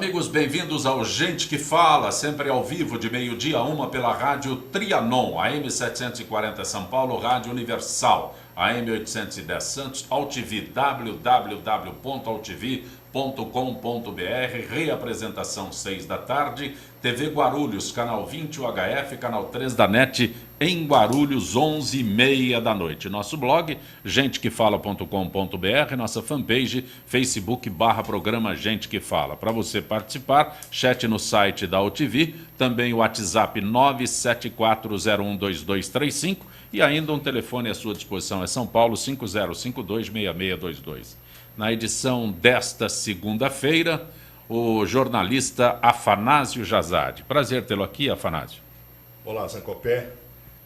amigos, bem-vindos ao Gente que Fala, sempre ao vivo, de meio-dia a 1 pela rádio Trianon, AM 740 São Paulo, Rádio Universal, AM 810 Santos, AltV, www.altv.com.br, reapresentação 6 da tarde, TV Guarulhos, canal 20 UHF, canal 3 da NET, em Guarulhos, 11h30 da noite. Nosso blog, gentequefala.com.br, nossa fanpage, Facebook/programa Gente que Fala. Para você participar, chat no site da AltV, também o WhatsApp 974012235 e ainda um telefone à sua disposição, é São Paulo 50526622. Na edição desta segunda-feira, o jornalista Afanásio Jazade. Prazer tê-lo aqui, Afanásio. Olá, Zancopé.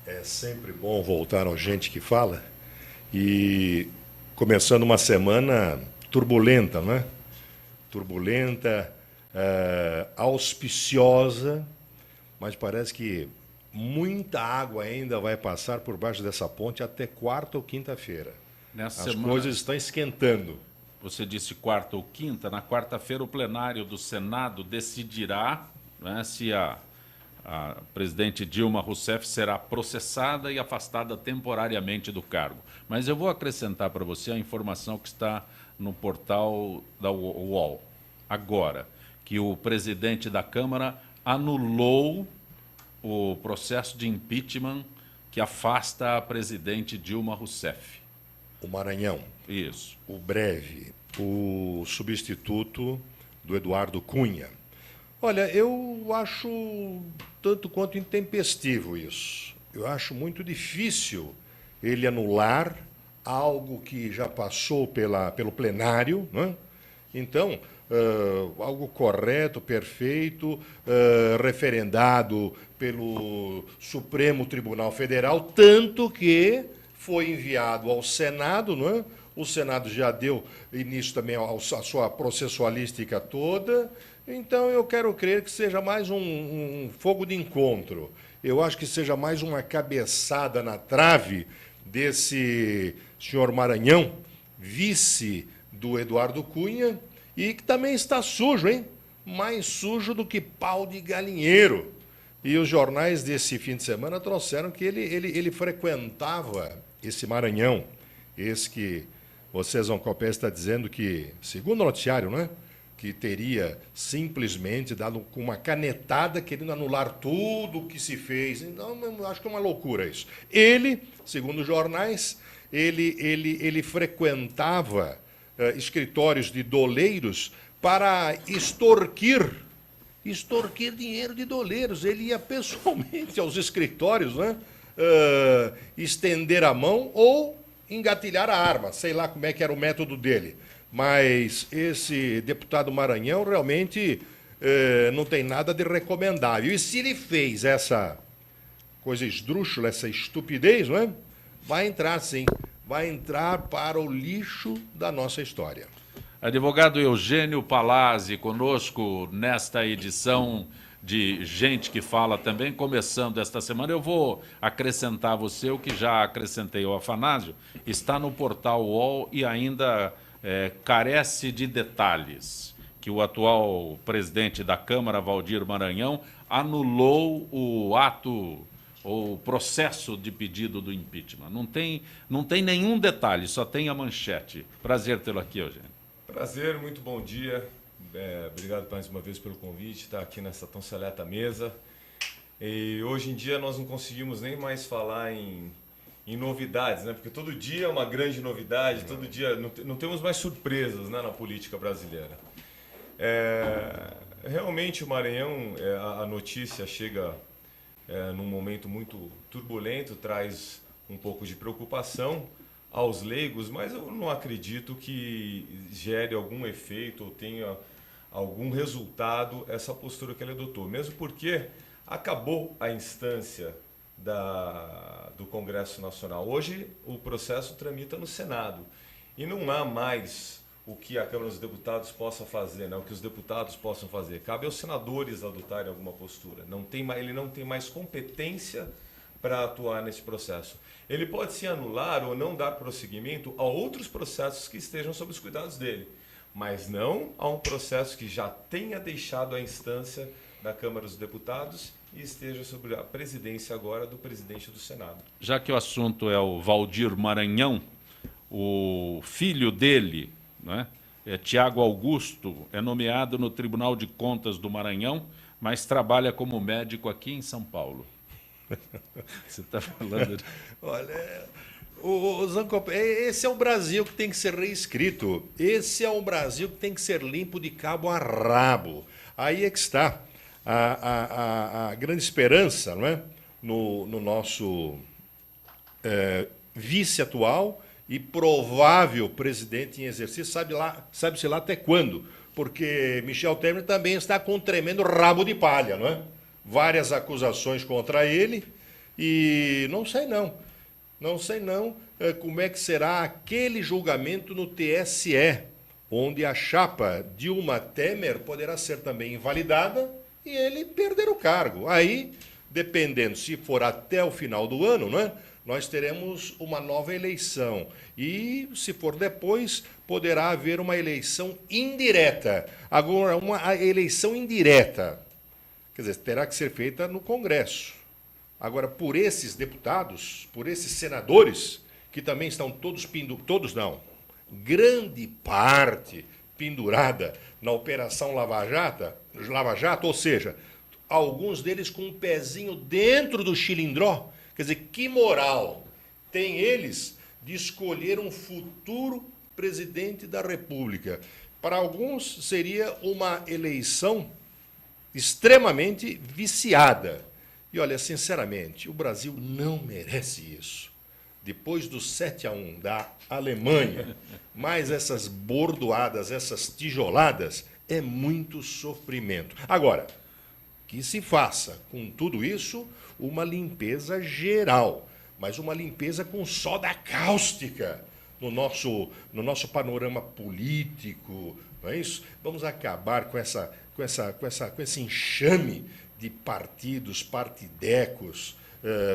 É sempre bom voltar ao Gente que Fala. E começando uma semana turbulenta, né? Turbulenta, auspiciosa, mas parece que muita água ainda vai passar por baixo dessa ponte até quarta ou quinta-feira. As coisas estão esquentando. Você disse quarta ou quinta. Na quarta-feira, o plenário do Senado decidirá, né, se a presidente Dilma Rousseff será processada e afastada temporariamente do cargo. Mas eu vou acrescentar para você a informação que está no portal da UOL agora, que o presidente da Câmara anulou o processo de impeachment que afasta a presidente Dilma Rousseff. O Maranhão. Isso. O Breve, o substituto do Eduardo Cunha. Olha, eu acho tanto quanto intempestivo isso. Eu acho muito difícil ele anular algo que já passou pelo plenário, né? Então, algo correto, perfeito, referendado pelo Supremo Tribunal Federal, tanto que foi enviado ao Senado, não é? O Senado já deu início também à sua processualística toda. Então, eu quero crer que seja mais um fogo de encontro. Eu acho que seja mais uma cabeçada na trave desse senhor Maranhão, vice do Eduardo Cunha, e que também está sujo, hein? Mais sujo do que pau de galinheiro. E os jornais desse fim de semana trouxeram que ele frequentava esse Maranhão, esse que você, Zancopé, está dizendo que, segundo o noticiário, né, que teria simplesmente dado com uma canetada querendo anular tudo o que se fez. Então, eu acho que é uma loucura isso. Ele, segundo os jornais, ele frequentava escritórios de doleiros para extorquir dinheiro de doleiros. Ele ia pessoalmente aos escritórios, né, estender a mão ou engatilhar a arma. Sei lá como é que era o método dele. Mas esse deputado Maranhão realmente não tem nada de recomendável. E se ele fez essa coisa esdrúxula, essa estupidez, não é? Vai entrar, sim. Vai entrar para o lixo da nossa história. Advogado Eugênio Palazzi, conosco nesta edição de Gente que Fala também, começando esta semana. Eu vou acrescentar a você o que já acrescentei ao Afanásio. Está no portal UOL e ainda carece de detalhes, que o atual presidente da Câmara, Valdir Maranhão, anulou o ato ou processo de pedido do impeachment. Não tem nenhum detalhe, só tem a manchete. Prazer tê-lo aqui, Eugênio. Prazer, muito bom dia. Obrigado mais uma vez pelo convite, estar aqui nessa tão seleta mesa. E hoje em dia nós não conseguimos nem mais falar em novidades, né? Porque todo dia é uma grande novidade, todo dia não temos mais surpresas, né, na política brasileira. Realmente o Maranhão, a notícia chega num momento muito turbulento, traz um pouco de preocupação aos leigos, mas eu não acredito que gere algum efeito ou tenha algum resultado essa postura que ele adotou, mesmo porque acabou a instância do Congresso Nacional. Hoje o processo tramita no Senado e não há mais o que a Câmara dos Deputados possa fazer, né? O que os deputados possam fazer. Cabe aos senadores adotarem alguma postura. Ele não tem mais competência para atuar nesse processo. Ele pode se anular ou não dar prosseguimento a outros processos que estejam sob os cuidados dele. mas não a um processo que já tenha deixado a instância da Câmara dos Deputados e esteja sobre a presidência agora do presidente do Senado. Já que o assunto é o Valdir Maranhão, o filho dele, né, Tiago Augusto, é nomeado no Tribunal de Contas do Maranhão, mas trabalha como médico aqui em São Paulo. Você está falando... Olha, o Zanco, esse é o Brasil que tem que ser reescrito. Esse é um Brasil que tem que ser limpo de cabo a rabo. Aí é que está a grande esperança, não é? No nosso vice atual e provável presidente em exercício, sabe-se lá até quando, porque Michel Temer também está com um tremendo rabo de palha, não é? Várias acusações contra ele e não sei não como é que será aquele julgamento no TSE, onde a chapa Dilma Temer poderá ser também invalidada e ele perder o cargo. Aí, dependendo se for até o final do ano, não é? Nós teremos uma nova eleição. E, se for depois, poderá haver uma eleição indireta. Agora, uma eleição indireta, quer dizer, terá que ser feita no Congresso. Agora, por esses deputados, por esses senadores, que também estão todos não, grande parte pendurada na Operação Lava Jato, ou seja, alguns deles com um pezinho dentro do chilindró. Quer dizer, que moral tem eles de escolher um futuro presidente da República? Para alguns seria uma eleição extremamente viciada. E olha, sinceramente, o Brasil não merece isso. Depois do 7-1 da Alemanha, mais essas bordoadas, essas tijoladas, é muito sofrimento. Agora, que se faça com tudo isso uma limpeza geral, mas uma limpeza com soda cáustica no nosso panorama político, não é isso? Vamos acabar com esse enxame de partidos, partidecos,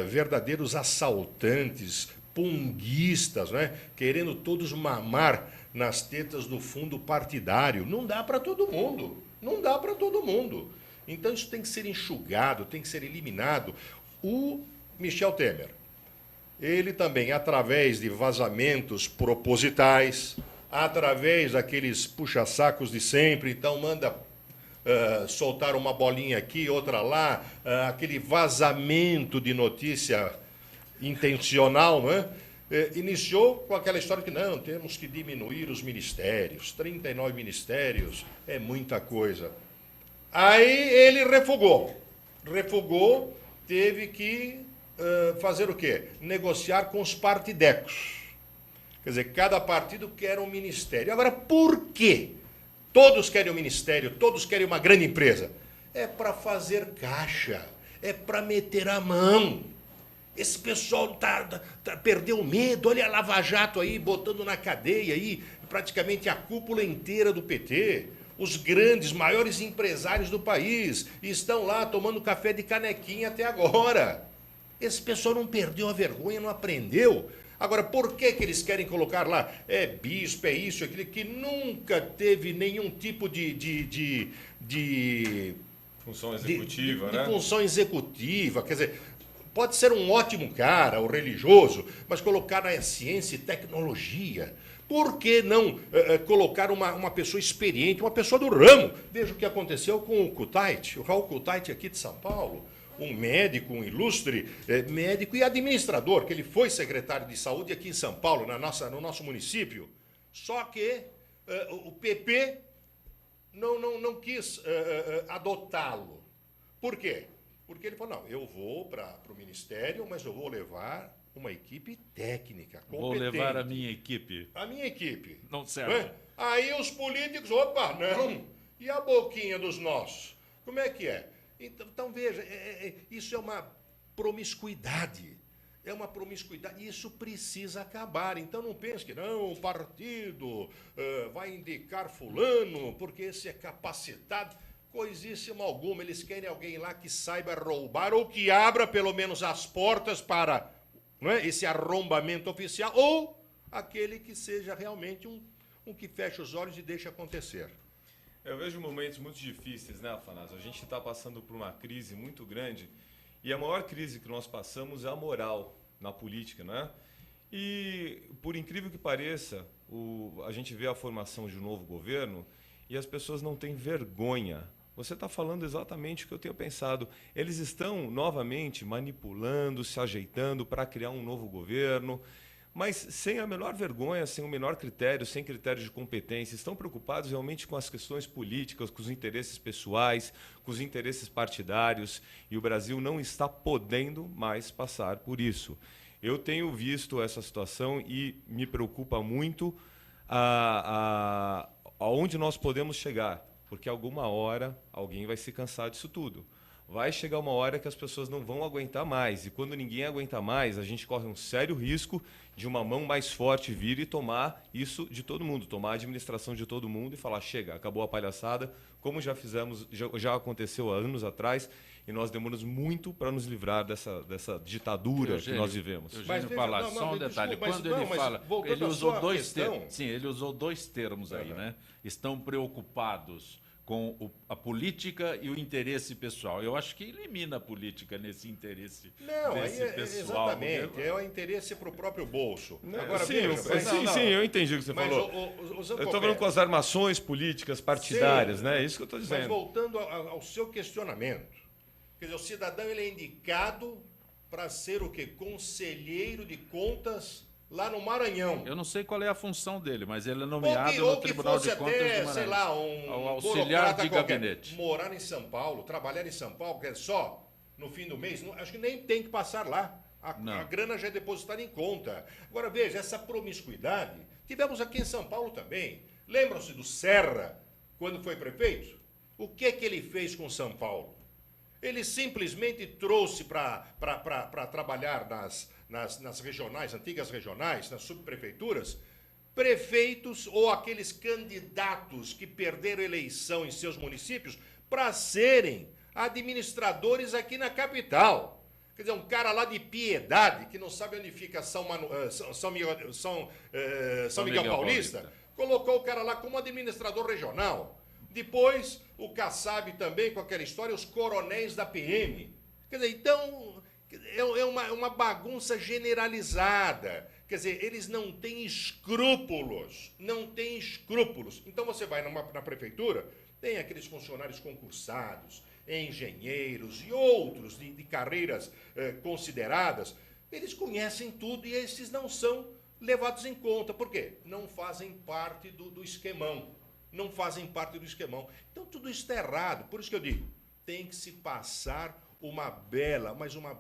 verdadeiros assaltantes, punguistas, né? Querendo todos mamar nas tetas do fundo partidário. Não dá para todo mundo. Não dá para todo mundo. Então isso tem que ser enxugado, tem que ser eliminado. O Michel Temer, ele também, através de vazamentos propositais, através daqueles puxa-sacos de sempre, então manda soltar uma bolinha aqui, outra lá, aquele vazamento de notícia intencional, não é? Iniciou com aquela história que não, temos que diminuir os ministérios, 39 ministérios é muita coisa. Aí ele refugou, teve que fazer o quê? Negociar com os partidecos. Quer dizer, cada partido quer um ministério. Agora, por quê? Todos querem um ministério, todos querem uma grande empresa. É para fazer caixa, é para meter a mão. Esse pessoal perdeu medo, olha a Lava Jato aí, botando na cadeia aí, praticamente a cúpula inteira do PT. Os grandes, maiores empresários do país estão lá tomando café de canequinha até agora. Esse pessoal não perdeu a vergonha, não aprendeu. Agora, por que eles querem colocar lá? É bispo, é isso, é aquilo, que nunca teve nenhum tipo de função executiva, né? De função executiva, quer dizer, pode ser um ótimo cara, o religioso, mas colocar na ciência e tecnologia. Por que não colocar uma pessoa experiente, uma pessoa do ramo? Veja o que aconteceu com o Kutait, o Raul Kutait aqui de São Paulo. Um médico, um ilustre médico e administrador, que ele foi secretário de saúde aqui em São Paulo, no nosso município. Só que o PP não quis adotá-lo. Por quê? Porque ele falou, não, eu vou para o ministério, mas eu vou levar uma equipe técnica, competente. Vou levar a minha equipe. A minha equipe. Não serve. Aí os políticos, opa, não. E a boquinha dos nossos? Como é que é? Então veja, isso é uma promiscuidade. É uma promiscuidade. Isso precisa acabar. Então não pense que não, o partido vai indicar fulano, porque esse é capacitado. Coisíssima alguma. Eles querem alguém lá que saiba roubar ou que abra pelo menos as portas para, não é, esse arrombamento oficial, ou aquele que seja realmente um que fecha os olhos e deixa acontecer. Eu vejo momentos muito difíceis, né, Afanásio? A gente está passando por uma crise muito grande e a maior crise que nós passamos é a moral na política, não é? E, por incrível que pareça, a gente vê a formação de um novo governo e as pessoas não têm vergonha. Você está falando exatamente o que eu tenho pensado. Eles estão novamente manipulando, se ajeitando para criar um novo governo, mas sem a menor vergonha, sem o menor critério, sem critério de competência. Estão preocupados realmente com as questões políticas, com os interesses pessoais, com os interesses partidários, e o Brasil não está podendo mais passar por isso. Eu tenho visto essa situação e me preocupa muito aonde nós podemos chegar, porque alguma hora alguém vai se cansar disso tudo. Vai chegar uma hora que as pessoas não vão aguentar mais. E quando ninguém aguenta mais, a gente corre um sério risco de uma mão mais forte vir e tomar isso de todo mundo, tomar a administração de todo mundo e falar, chega, acabou a palhaçada, como já fizemos, já aconteceu há anos atrás, e nós demoramos muito para nos livrar dessa ditadura que nós vivemos. Eugênio Palácio, só um detalhe. Quando ele fala, ele usou dois termos. Sim, ele usou dois termos aí, né? Estão preocupados com a política e o interesse pessoal. Eu acho que elimina a política nesse interesse pessoal. Exatamente, é o interesse para o próprio bolso. Agora, sim, eu entendi o que você falou. Eu estou falando com as armações políticas partidárias, né? É isso que eu estou dizendo. Mas voltando ao seu questionamento, quer dizer, o cidadão ele é indicado para ser o quê? Conselheiro de contas lá no Maranhão. Eu não sei qual é a função dele, mas ele é nomeado no Tribunal de Contas do Maranhão. Sei lá, um auxiliar de gabinete. Morar em São Paulo, trabalhar em São Paulo, quer dizer, só no fim do mês, acho que nem tem que passar lá. A grana já é depositada em conta. Agora, veja, essa promiscuidade, tivemos aqui em São Paulo também. Lembram-se do Serra, quando foi prefeito? O que ele fez com São Paulo? Ele simplesmente trouxe para trabalhar nas regionais, antigas regionais, nas subprefeituras, prefeitos ou aqueles candidatos que perderam eleição em seus municípios para serem administradores aqui na capital. Quer dizer, um cara lá de Piedade, que não sabe onde fica São Miguel Paulista, colocou o cara lá como administrador regional. Depois, o Kassab também, com aquela história, os coronéis da PM. Quer dizer, então, é uma bagunça generalizada. Quer dizer, eles não têm escrúpulos. Não têm escrúpulos. Então, você vai na prefeitura, tem aqueles funcionários concursados, engenheiros e outros de carreiras consideradas. Eles conhecem tudo e esses não são levados em conta. Por quê? Não fazem parte do esquemão. Não fazem parte do esquemão. Então tudo isso está errado. Por isso que eu digo, tem que se passar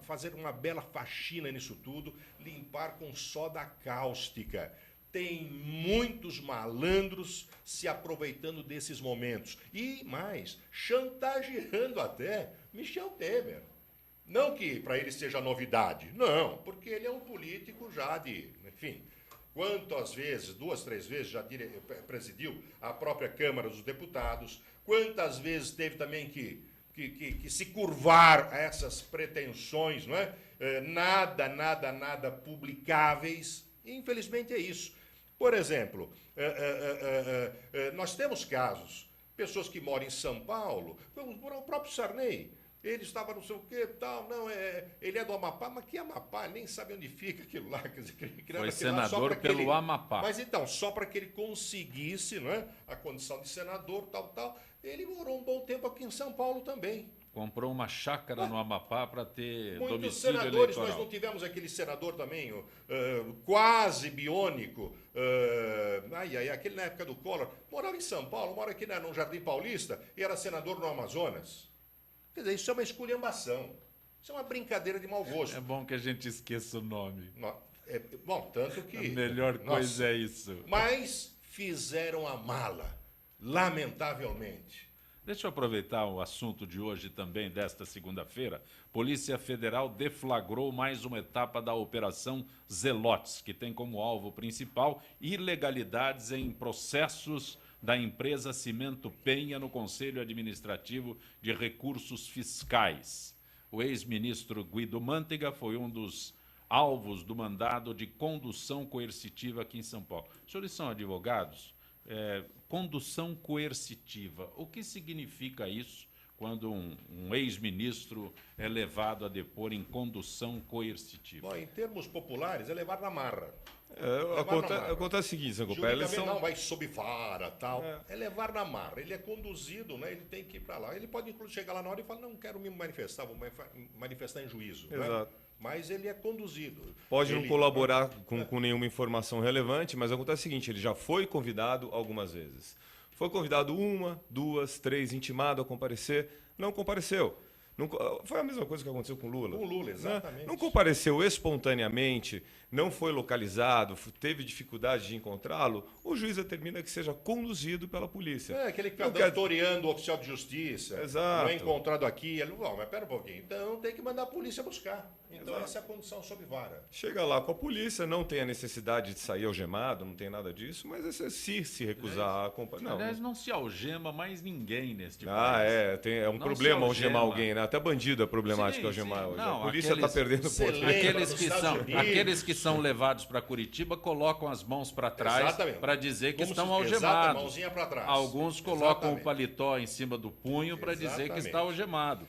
fazer uma bela faxina nisso tudo, limpar com soda cáustica. Tem muitos malandros se aproveitando desses momentos. E mais, chantageando até Michel Temer. Não que para ele seja novidade, não, porque ele é um político já enfim... Quantas vezes, 2, 3 vezes, já presidiu a própria Câmara dos Deputados, quantas vezes teve também que se curvar a essas pretensões, não é? Nada publicáveis. E, infelizmente, é isso. Por exemplo, nós temos casos, pessoas que moram em São Paulo, o próprio Sarney. Ele estava não sei o quê, tal, ele é do Amapá, mas que Amapá? Ele nem sabe onde fica aquilo lá. Quer dizer, foi senador pelo Amapá. Mas então, só para que ele conseguisse, não é, a condição de senador, tal, ele morou um bom tempo aqui em São Paulo também. Comprou uma chácara no Amapá para ter muitos domicílio senadores, eleitoral. Nós não tivemos aquele senador também, quase biônico, aquele na época do Collor, morava em São Paulo, mora aqui no Jardim Paulista e era senador no Amazonas. Quer dizer, isso é uma esculhambação. Isso é uma brincadeira de mau gosto. É bom que a gente esqueça o nome. Bom, tanto que... A melhor coisa é isso. Mas fizeram a mala, lamentavelmente. Deixa eu aproveitar o assunto de hoje também, desta segunda-feira. Polícia Federal deflagrou mais uma etapa da Operação Zelotes, que tem como alvo principal ilegalidades em processos da empresa Cimento Penha no Conselho Administrativo de Recursos Fiscais. O ex-ministro Guido Mantega foi um dos alvos do mandado de condução coercitiva aqui em São Paulo. Os senhores são advogados? condução coercitiva. O que significa isso quando um ex-ministro é levado a depor em condução coercitiva? Bom, em termos populares, é levar na marra. Acontece o seguinte, Sanco Pé, não vai sob vara, tal. É levar na marra. Ele é conduzido, né? Ele tem que ir para lá. Ele pode, inclusive, chegar lá na hora e falar, não quero me manifestar, vou manifestar em juízo. Exato. Né? Mas ele é conduzido. Pode não colaborar com nenhuma informação relevante, mas acontece o seguinte, ele já foi convidado algumas vezes. Foi convidado 1, 2, 3, intimado a comparecer, não compareceu. Não, foi a mesma coisa que aconteceu com o Lula. Com o Lula, exatamente. Né? Não compareceu espontaneamente, não foi localizado, teve dificuldade de encontrá-lo, o juiz determina que seja conduzido pela polícia. É, aquele que está toreando o oficial de justiça. Exato. Não é encontrado aqui. Ele, mas pera um pouquinho. Então tem que mandar a polícia buscar. Então essa é a condução sob vara. Chega lá com a polícia, não tem a necessidade de sair algemado, não tem nada disso, mas se recusar a acompanhar. Aliás, não se algema mais ninguém neste país. É um problema algemar alguém, né? Até bandido é problemático algemar hoje. Não, a polícia está perdendo o poder. Aqueles que são levados para Curitiba colocam as mãos para trás para dizer que estão algemados. Mãozinha para trás. Alguns colocam o paletó em cima do punho para dizer que está algemado.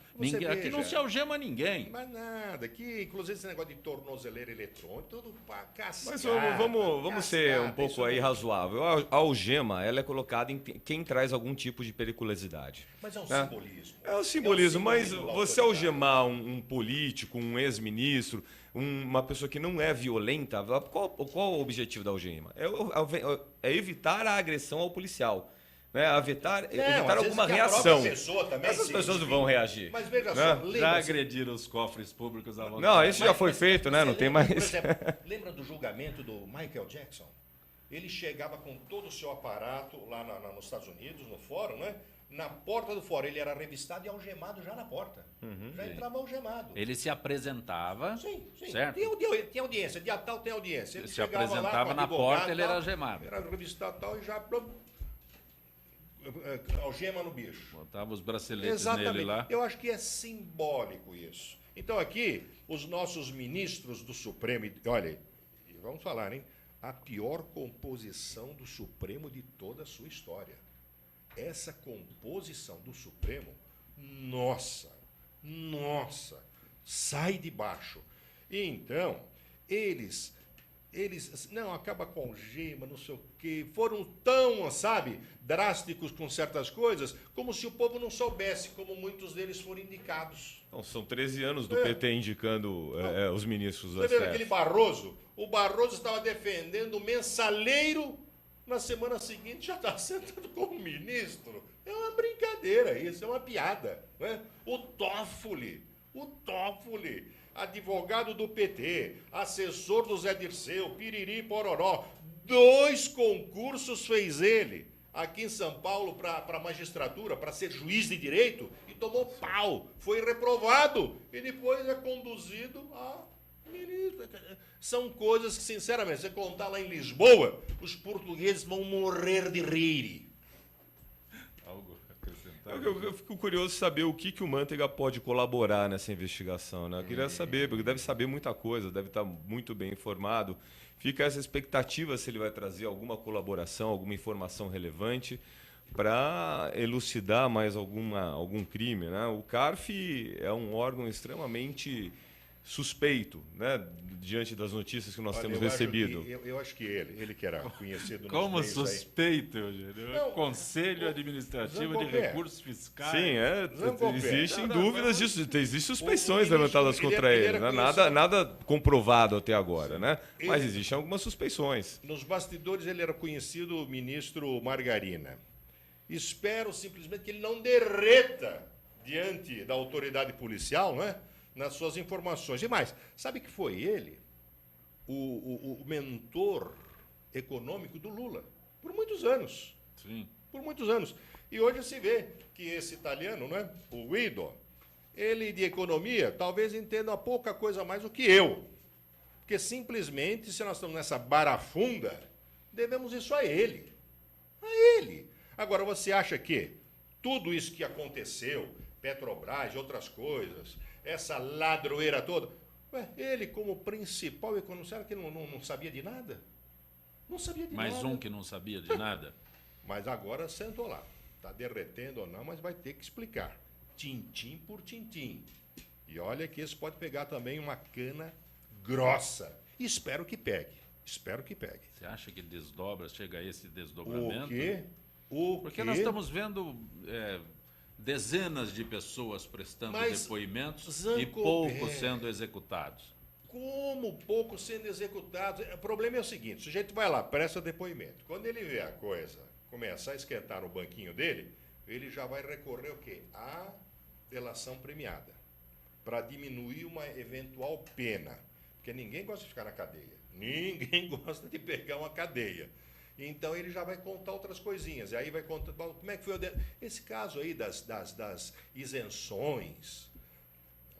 Aqui não se algema ninguém. Mas nada, aqui, inclusive esse negócio de tornozeleira eletrônica, tudo para cascar. Mas vamos ser um pouco aí razoável. A algema, ela é colocada em quem traz algum tipo de periculosidade. Mas é um simbolismo. É um simbolismo, mas você algemar um político, um ex-ministro, uma pessoa que não é violenta, qual o objetivo da algema? É evitar a agressão ao policial. Né, evitar alguma reação. Essas pessoas não vão reagir. Mas veja só, já agrediram os cofres públicos à vontade. Não, isso já foi feito, né? Não tem mais. Por exemplo, lembra do julgamento do Michael Jackson? Ele chegava com todo o seu aparato lá nos Estados Unidos, no fórum, né? Na porta do fórum, ele era revistado e algemado já na porta. Já entrava algemado. Ele se apresentava. Sim. Certo? Tinha audiência, dia tal tem audiência. Ele se apresentava lá, na porta, ele era algemado. Era revistado tal e já algema no bicho. Botava os braceletes nele lá. Eu acho que é simbólico isso. Então aqui, os nossos ministros do Supremo, olha, vamos falar, hein? A pior composição do Supremo de toda a sua história. Essa composição do Supremo, nossa, sai de baixo. Então, eles não, acaba com algema, não sei o quê, foram tão, sabe, drásticos com certas coisas, como se o povo não soubesse, como muitos deles foram indicados. Não, são 13 anos do PT indicando os ministros da STF. Você vê aquele Barroso? O Barroso estava defendendo o mensalheiro, na semana seguinte já está sentado como ministro. É uma brincadeira isso, é uma piada. Né? O Toffoli, advogado do PT, assessor do Zé Dirceu, piriri pororó, 2 concursos fez ele aqui em São Paulo para a magistratura, para ser juiz de direito, e tomou pau, foi reprovado, e depois é conduzido a ministro. São coisas que, sinceramente, você contar lá em Lisboa, os portugueses vão morrer de rir. Algo acrescentar? Eu fico curioso de saber o que o Manteiga pode colaborar nessa investigação. Né? Eu queria saber, porque deve saber muita coisa, deve estar muito bem informado. Fica essa expectativa se ele vai trazer alguma colaboração, alguma informação relevante para elucidar mais algum crime. Né? O CARF é um órgão extremamente suspeito, né, diante das notícias que nós temos recebido. Eu acho que ele que era conhecido nos como suspeito, Eugênio? Conselho Administrativo de Recursos Fiscais. Sim, existem dúvidas disso, existem suspeições levantadas contra ele, né? Nada comprovado até agora, né? Mas existem algumas suspeições. Nos bastidores ele era conhecido ministro Margarina. Espero simplesmente que ele não derreta diante da autoridade policial, não é? Nas suas informações. E mais, sabe que foi ele o mentor econômico do Lula por muitos anos. Sim. Por muitos anos. E hoje se vê que esse italiano, né, o Guido, ele de economia talvez entenda pouca coisa mais do que eu. Porque simplesmente, se nós estamos nessa barafunda, devemos isso a ele. A ele. Agora, você acha que tudo isso que aconteceu, Petrobras e outras coisas, essa ladroeira toda, ele como principal economista, será que ele não sabia de nada? Não sabia de nada. Mais um que não sabia de nada? Mas agora sentou lá. Está derretendo ou não, mas vai ter que explicar. Tintim por tintim. E olha que isso pode pegar também uma cana grossa. Espero que pegue. Espero que pegue. Você acha que desdobra, chega a esse desdobramento? O quê? Porque nós estamos vendo dezenas de pessoas prestando depoimentos e poucos sendo executados. Como poucos sendo executados? O problema é o seguinte, o sujeito vai lá, presta depoimento. Quando ele vê a coisa começar a esquentar no banquinho dele, ele já vai recorrer o quê? À delação premiada, para diminuir uma eventual pena. Porque ninguém gosta de ficar na cadeia. Ninguém gosta de pegar uma cadeia. Então ele já vai contar outras coisinhas. E aí vai contar como é que foi esse caso aí das isenções,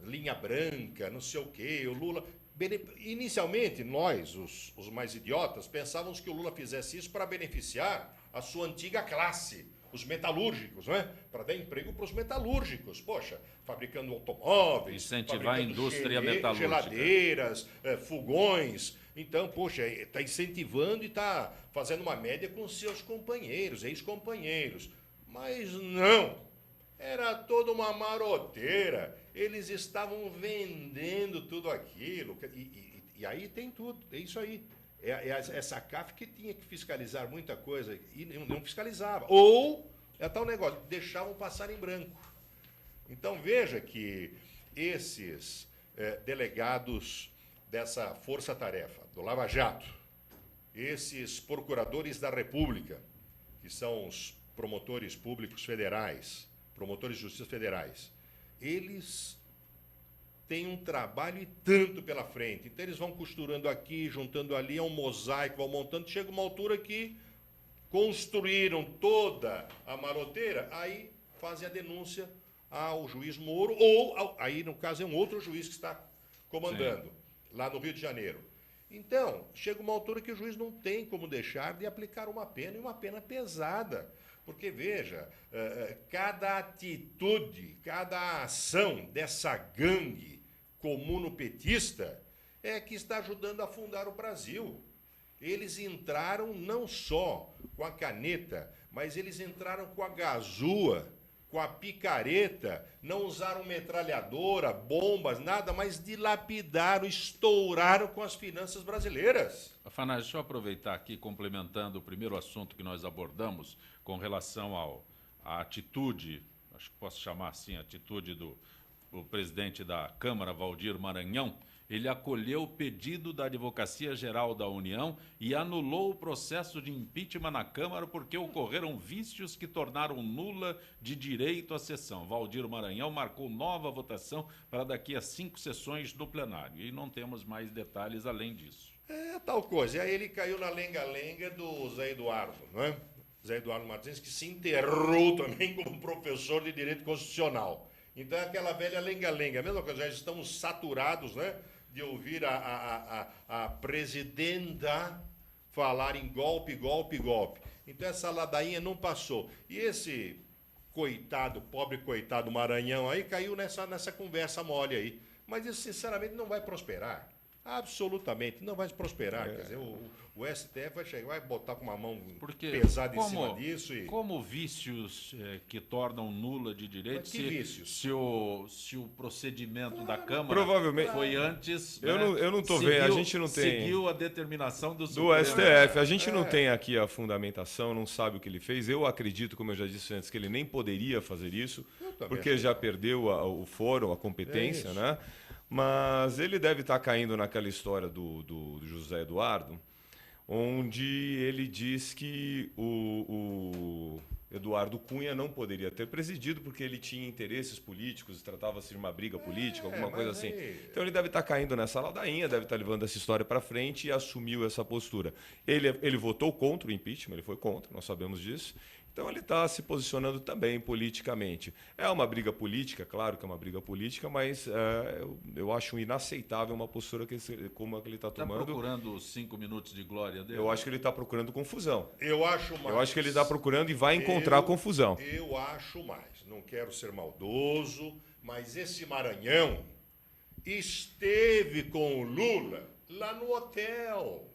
linha branca, não sei o quê, o Lula. Inicialmente, nós, os mais idiotas, pensávamos que o Lula fizesse isso para beneficiar a sua antiga classe, os metalúrgicos, não é? Para dar emprego para os metalúrgicos. Poxa, fabricando automóveis, incentivar a indústria metalúrgica, geladeiras, fogões. Então, poxa, está incentivando e está fazendo uma média com seus companheiros, ex-companheiros. Mas não, era toda uma maroteira. Eles estavam vendendo tudo aquilo. E aí tem tudo, é isso aí. Essa CAF que tinha que fiscalizar muita coisa e não fiscalizava. Ou, é tal negócio, deixavam passar em branco. Então veja que esses delegados dessa força-tarefa, do Lava Jato, esses procuradores da República, que são os promotores públicos federais, promotores de justiça federais, eles têm um trabalho e tanto pela frente. Então eles vão costurando aqui, juntando ali, é um mosaico, vão montando, chega uma altura que construíram toda a maroteira, aí fazem a denúncia ao juiz Moro, ou aí no caso é um outro juiz que está comandando, sim, lá no Rio de Janeiro. Então, chega uma altura que o juiz não tem como deixar de aplicar uma pena, e uma pena pesada. Porque, veja, cada atitude, cada ação dessa gangue comunopetista é que está ajudando a afundar o Brasil. Eles entraram não só com a caneta, mas eles entraram com a gazua, com a picareta, não usaram metralhadora, bombas, nada, mas dilapidaram, estouraram com as finanças brasileiras. Afanásio, deixa eu aproveitar aqui, complementando o primeiro assunto que nós abordamos, com relação à atitude, acho que posso chamar assim, a atitude do presidente da Câmara, Valdir Maranhão. Ele acolheu o pedido da Advocacia Geral da União e anulou o processo de impeachment na Câmara porque ocorreram vícios que tornaram nula de direito à sessão. Valdir Maranhão marcou nova votação para daqui a 5 sessões do plenário. E não temos mais detalhes além disso. É tal coisa. E aí ele caiu na lenga-lenga do Zé Eduardo, não é? Zé Eduardo Martins, que se enterrou também como professor de Direito Constitucional. Então é aquela velha lenga-lenga. A mesma coisa, já estamos saturados, né, de ouvir a presidenta falar em golpe, golpe, golpe. Então essa ladainha não passou. E esse coitado, pobre coitado Maranhão aí, caiu nessa conversa mole aí. Mas isso, sinceramente, não vai prosperar. Absolutamente, não vai prosperar. Quer dizer, o STF vai chegar, vai botar com uma mão pesada em cima disso. Como vícios que tornam nula de direito, se o procedimento da Câmara provavelmente foi antes. Eu não estou vendo, a gente não tem. Seguiu a determinação do STF. A gente não tem aqui a fundamentação, não sabe o que ele fez. Eu acredito, como eu já disse antes, que ele nem poderia fazer isso, porque já perdeu o foro, a competência, né? Mas ele deve estar caindo naquela história do José Eduardo, onde ele diz que o Eduardo Cunha não poderia ter presidido porque ele tinha interesses políticos, tratava-se de uma briga política, alguma coisa assim. Então ele deve estar caindo nessa ladainha, deve estar levando essa história para frente e assumiu essa postura. Ele votou contra o impeachment, ele foi contra, nós sabemos disso. Então ele está se posicionando também politicamente. É uma briga política, claro que é uma briga política, mas eu acho inaceitável uma postura como a que ele está tomando. Está procurando os 5 minutos de glória dele? Eu acho que ele está procurando confusão. Eu acho mais. Eu acho que ele está procurando e vai encontrar confusão. Eu acho mais. Não quero ser maldoso, mas esse Maranhão esteve com o Lula lá no hotel.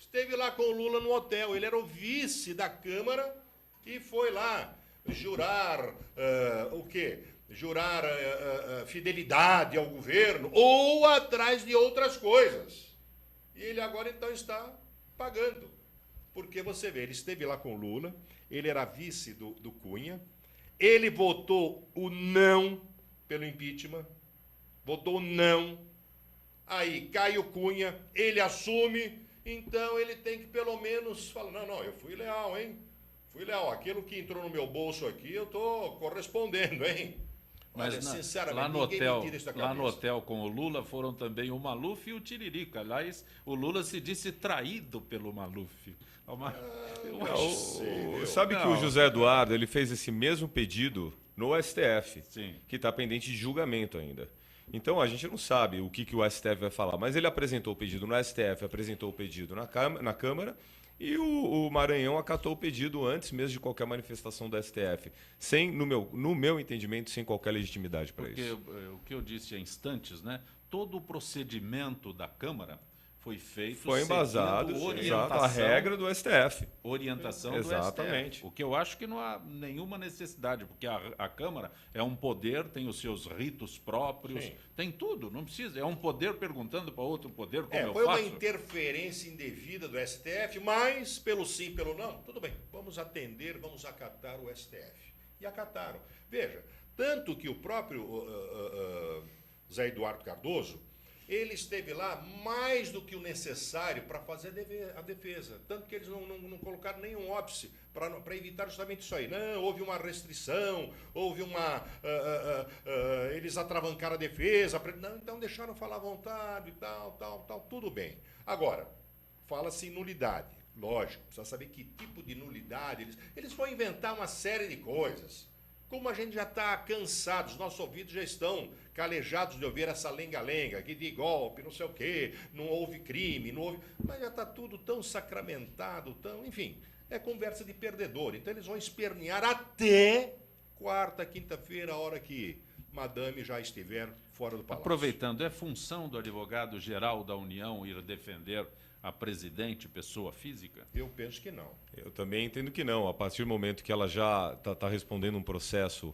Esteve lá com o Lula no hotel. Ele era o vice da Câmara e foi lá jurar o quê? Jurar fidelidade ao governo ou atrás de outras coisas. E ele agora então está pagando. Porque você vê, ele esteve lá com o Lula, ele era vice do Cunha, ele votou o não pelo impeachment, votou o não, aí cai o Cunha, ele assume, então ele tem que pelo menos falar, não, eu fui leal, hein? Fui leal, aquilo que entrou no meu bolso aqui, eu estou correspondendo, hein? Mas olha, sinceramente, lá no hotel com o Lula foram também o Maluf e o Tiririca. Aliás, o Lula se disse traído pelo Maluf. Sabe que o José Eduardo ele fez esse mesmo pedido no STF, Sim. que está pendente de julgamento ainda. Então a gente não sabe o que o STF vai falar, mas ele apresentou o pedido no STF, apresentou o pedido na Câmara e o Maranhão acatou o pedido antes mesmo de qualquer manifestação do STF, no meu entendimento, sem qualquer legitimidade para isso. Porque o que eu disse há instantes, né? Todo o procedimento da Câmara foi feito foi embasado, exato, a regra do STF. Orientação exatamente. do STF. O que eu acho que não há nenhuma necessidade, porque a Câmara é um poder, tem os seus ritos próprios, sim, tem tudo, não precisa. É um poder perguntando para outro poder como eu faço. Foi uma interferência indevida do STF, mas pelo sim, pelo não, tudo bem, vamos atender, vamos acatar o STF. E acataram. Veja, tanto que o próprio Zé Eduardo Cardoso, ele esteve lá mais do que o necessário para fazer a defesa. Tanto que eles não colocaram nenhum óbice para evitar justamente isso aí. Não, houve uma restrição, houve uma... eles atravancaram a defesa. Não, então deixaram falar à vontade, tal, tudo bem. Agora, fala-se em nulidade. Lógico, precisa saber que tipo de nulidade. Eles vão inventar uma série de coisas. Como a gente já está cansado, os nossos ouvidos já estão calejados de ouvir essa lenga-lenga, que de golpe, não sei o quê, não houve crime, não houve... Mas já está tudo tão sacramentado, enfim, é conversa de perdedor. Então eles vão espernear até quarta, quinta-feira, a hora que Madame já estiver fora do palácio. Aproveitando, é função do advogado-geral da União ir defender a presidente, pessoa física? Eu penso que não. Eu também entendo que não. A partir do momento que ela já está respondendo um processo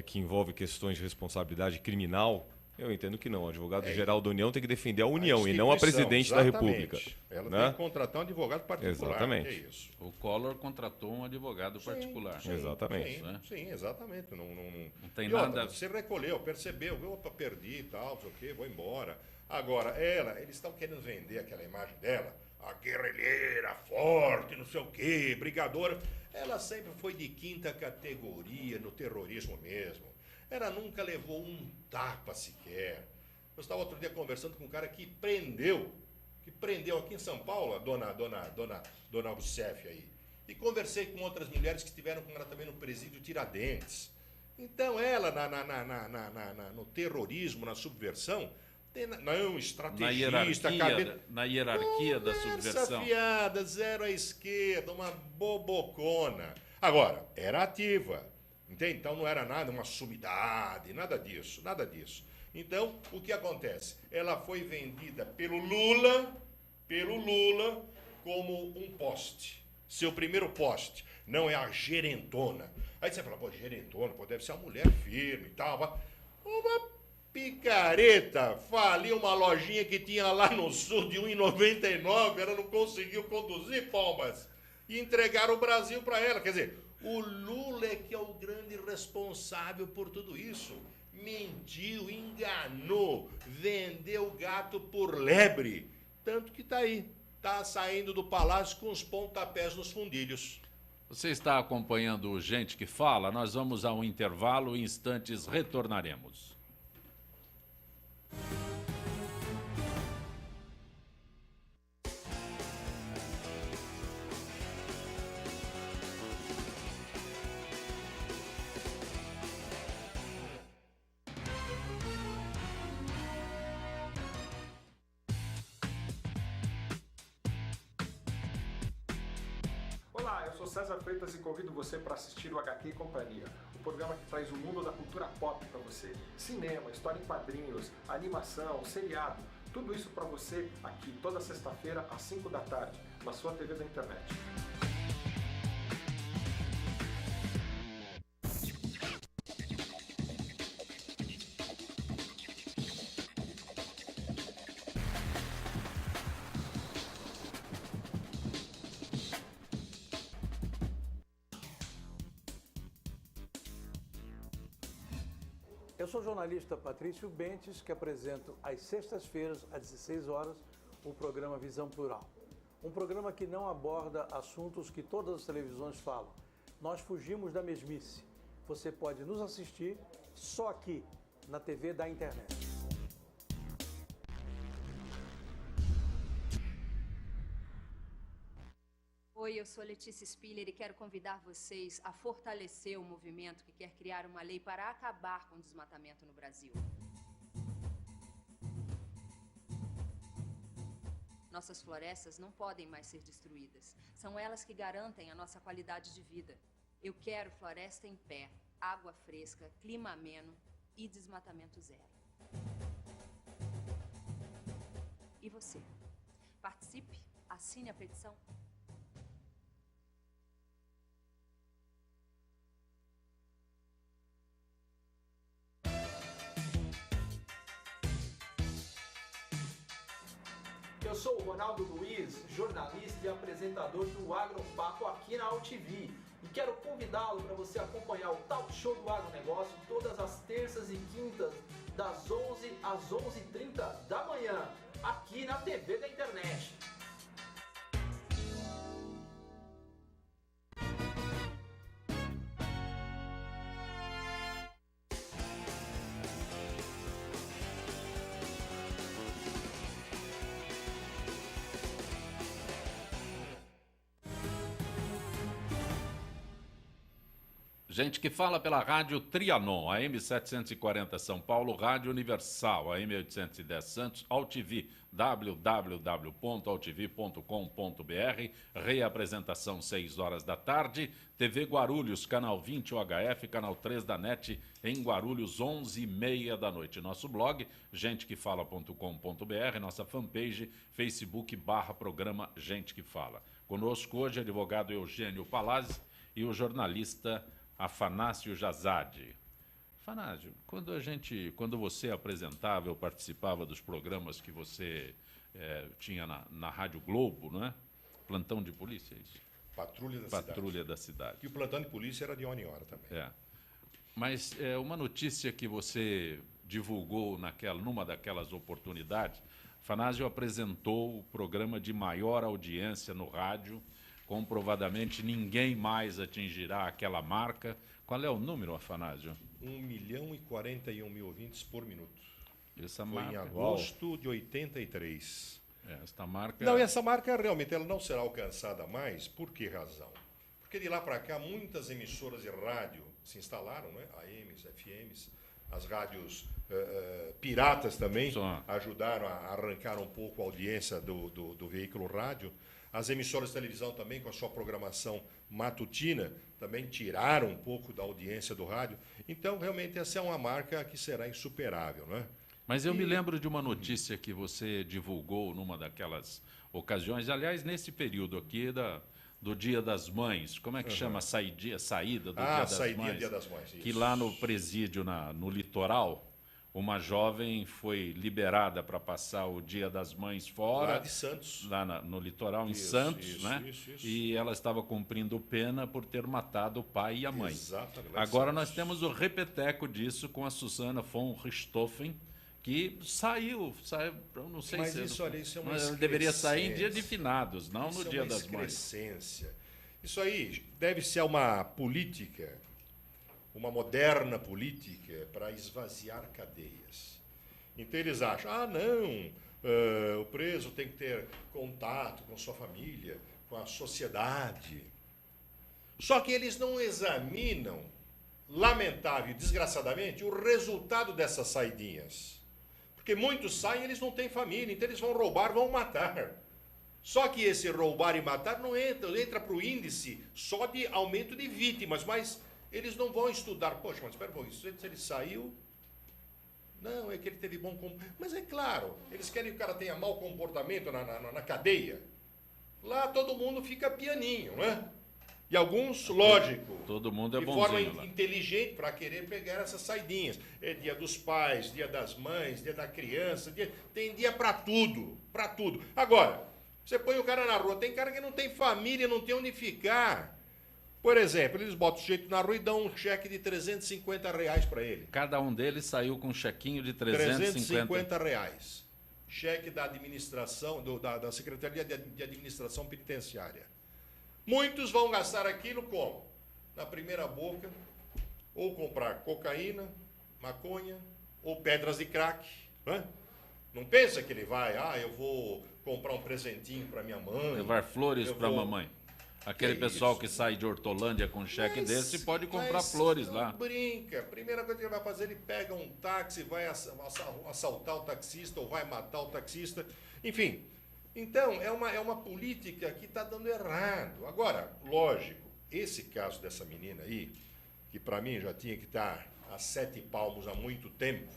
que envolve questões de responsabilidade criminal, eu entendo que não. O advogado-geral da União tem que defender a União e não a presidente da República. Ela tem que contratar um advogado particular. Exatamente. É isso. O Collor contratou um advogado particular. Sim, exatamente. Sim, exatamente. Não tem nada... Você recolheu, percebeu, opa, perdi e tal, não sei o quê, vou embora. Agora, eles estão querendo vender aquela imagem dela, a guerrilheira, forte, não sei o quê, brigadora. Ela sempre foi de quinta categoria no terrorismo mesmo. Ela nunca levou um tapa sequer. Eu estava outro dia conversando com um cara que prendeu aqui em São Paulo, a dona Rousseff aí. E conversei com outras mulheres que estiveram com ela também no presídio Tiradentes. Então ela, no terrorismo, na subversão, não, estrategista, na hierarquia da subversão. Fiada, zero à esquerda, uma bobocona. Agora, era ativa, entende? Então não era nada, uma sumidade, nada disso. Então, o que acontece? Ela foi vendida pelo Lula como um poste. Seu primeiro poste, não é a gerentona. Aí você fala, gerentona, deve ser uma mulher firme e tal. Uma picareta, faliu uma lojinha que tinha lá no sul de R$1,99, ela não conseguiu conduzir, pombas, e entregaram o Brasil para ela. Quer dizer, o Lula é que é o grande responsável por tudo isso. Mentiu, enganou, vendeu o gato por lebre. Tanto que está aí, está saindo do palácio com os pontapés nos fundilhos. Você está acompanhando o Gente que Fala? Nós vamos a um intervalo, em instantes retornaremos. Olá, eu sou César Freitas e convido você para assistir o HQ e Companhia, o programa que traz o mundo da cultura pop para você. Cinema, história em quadrinhos, animação, seriado, Tudo isso para você aqui toda sexta-feira às 5 da tarde, na sua TV da internet. Eu sou o jornalista Patrício Bentes, que apresento às sextas-feiras, às 16 horas, o programa Visão Plural. Um programa que não aborda assuntos que todas as televisões falam. Nós fugimos da mesmice. Você pode nos assistir só aqui, na TV da internet. Oi, eu sou Letícia Spiller e quero convidar vocês a fortalecer o movimento que quer criar uma lei para acabar com o desmatamento no Brasil. Nossas florestas não podem mais ser destruídas. São elas que garantem a nossa qualidade de vida. Eu quero floresta em pé, água fresca, clima ameno e desmatamento zero. E você? Participe, assine a petição. Eu sou o Ronaldo Luiz, jornalista e apresentador do Agropapo aqui na AltV. E quero convidá-lo para você acompanhar o Talk Show do Agronegócio todas as terças e quintas, das 11 às 11h30 da manhã, aqui na TV da internet. Gente que fala pela rádio Trianon, AM 740 São Paulo, Rádio Universal, AM 810 Santos, AltV, www.altv.com.br, reapresentação 6 horas da tarde, TV Guarulhos, canal 20 UHF, canal 3 da NET, em Guarulhos, 11h30 da noite. Nosso blog, gentequefala.com.br, nossa fanpage, Facebook/programa Gente que Fala. Conosco hoje, advogado Eugênio Palazzi e o jornalista Afanásio Jazade. Afanásio, quando você apresentava, eu participava dos programas que você tinha na Rádio Globo, não é? Plantão de polícia, é isso? Patrulha da Cidade. E o plantão de polícia era de hora em hora também. Mas uma notícia que você divulgou numa daquelas oportunidades, Afanásio apresentou o programa de maior audiência no rádio. Comprovadamente, ninguém mais atingirá aquela marca. Qual é o número, Afanásio? 1.041.000 ouvintes por minuto. Essa Foi marca... em agosto de 83. Esta marca... Não, essa marca realmente ela não será alcançada mais. Por que razão? Porque de lá para cá, muitas emissoras de rádio se instalaram, né? AMs, FMs, as rádios piratas também ajudaram a arrancar um pouco a audiência do veículo rádio. As emissoras de televisão também, com a sua programação matutina, também tiraram um pouco da audiência do rádio. Então, realmente, essa é uma marca que será insuperável, né? Mas eu me lembro de uma notícia que você divulgou numa daquelas ocasiões, aliás, nesse período aqui do Dia das Mães. Como é que chama a saída do Dia das Mães? Dia das Mães, isso. Que lá no presídio, no litoral, uma jovem foi liberada para passar o Dia das Mães fora. Lá de Santos. Lá no litoral, em Santos, né? Isso. E ela estava cumprindo pena por ter matado o pai e a mãe. Exatamente. Agora nós temos o repeteco disso com a Susana von Richthofen, que saiu, eu não sei se... Isso é uma excrescência. Deveria sair em dia de finados, não no Dia das Mães. Isso aí deve ser uma política, uma moderna política para esvaziar cadeias. Então eles acham, o preso tem que ter contato com sua família, com a sociedade. Só que eles não examinam, lamentável e desgraçadamente, o resultado dessas saidinhas. Porque muitos saem e eles não têm família, então eles vão roubar, vão matar. Só que esse roubar e matar não entra para o índice só de aumento de vítimas, mas eles não vão estudar. Poxa, mas espera um pouquinho, se ele saiu, Não, é que ele teve bom comportamento. Mas é claro, eles querem que o cara tenha mau comportamento na cadeia. Lá todo mundo fica pianinho, né? E alguns, lógico, todo mundo é de forma bonzinho lá. inteligente para querer pegar essas saidinhas. É dia dos pais, dia das mães, dia da criança, tem dia para tudo, para tudo. Agora, você põe o cara na rua, tem cara que não tem família, não tem onde ficar. Por exemplo, eles botam o sujeito na rua e dão um cheque de R$350 para ele. Cada um deles saiu com um chequinho de R$350. Cheque da administração, da Secretaria de Administração Penitenciária. Muitos vão gastar aquilo como? Na primeira boca, ou comprar cocaína, maconha, ou pedras de crack. Né? Não pensa que ele vai, eu vou comprar um presentinho para minha mãe. Levar flores para a mamãe. Aquele pessoal que sai de Hortolândia com cheque desse pode comprar flores lá. Brinca. A primeira coisa que ele vai fazer, ele pega um táxi, vai assaltar o taxista ou vai matar o taxista. Enfim, então é uma política que está dando errado. Agora, lógico, esse caso dessa menina aí, que para mim já tinha que estar a 7 palmos há muito tempo,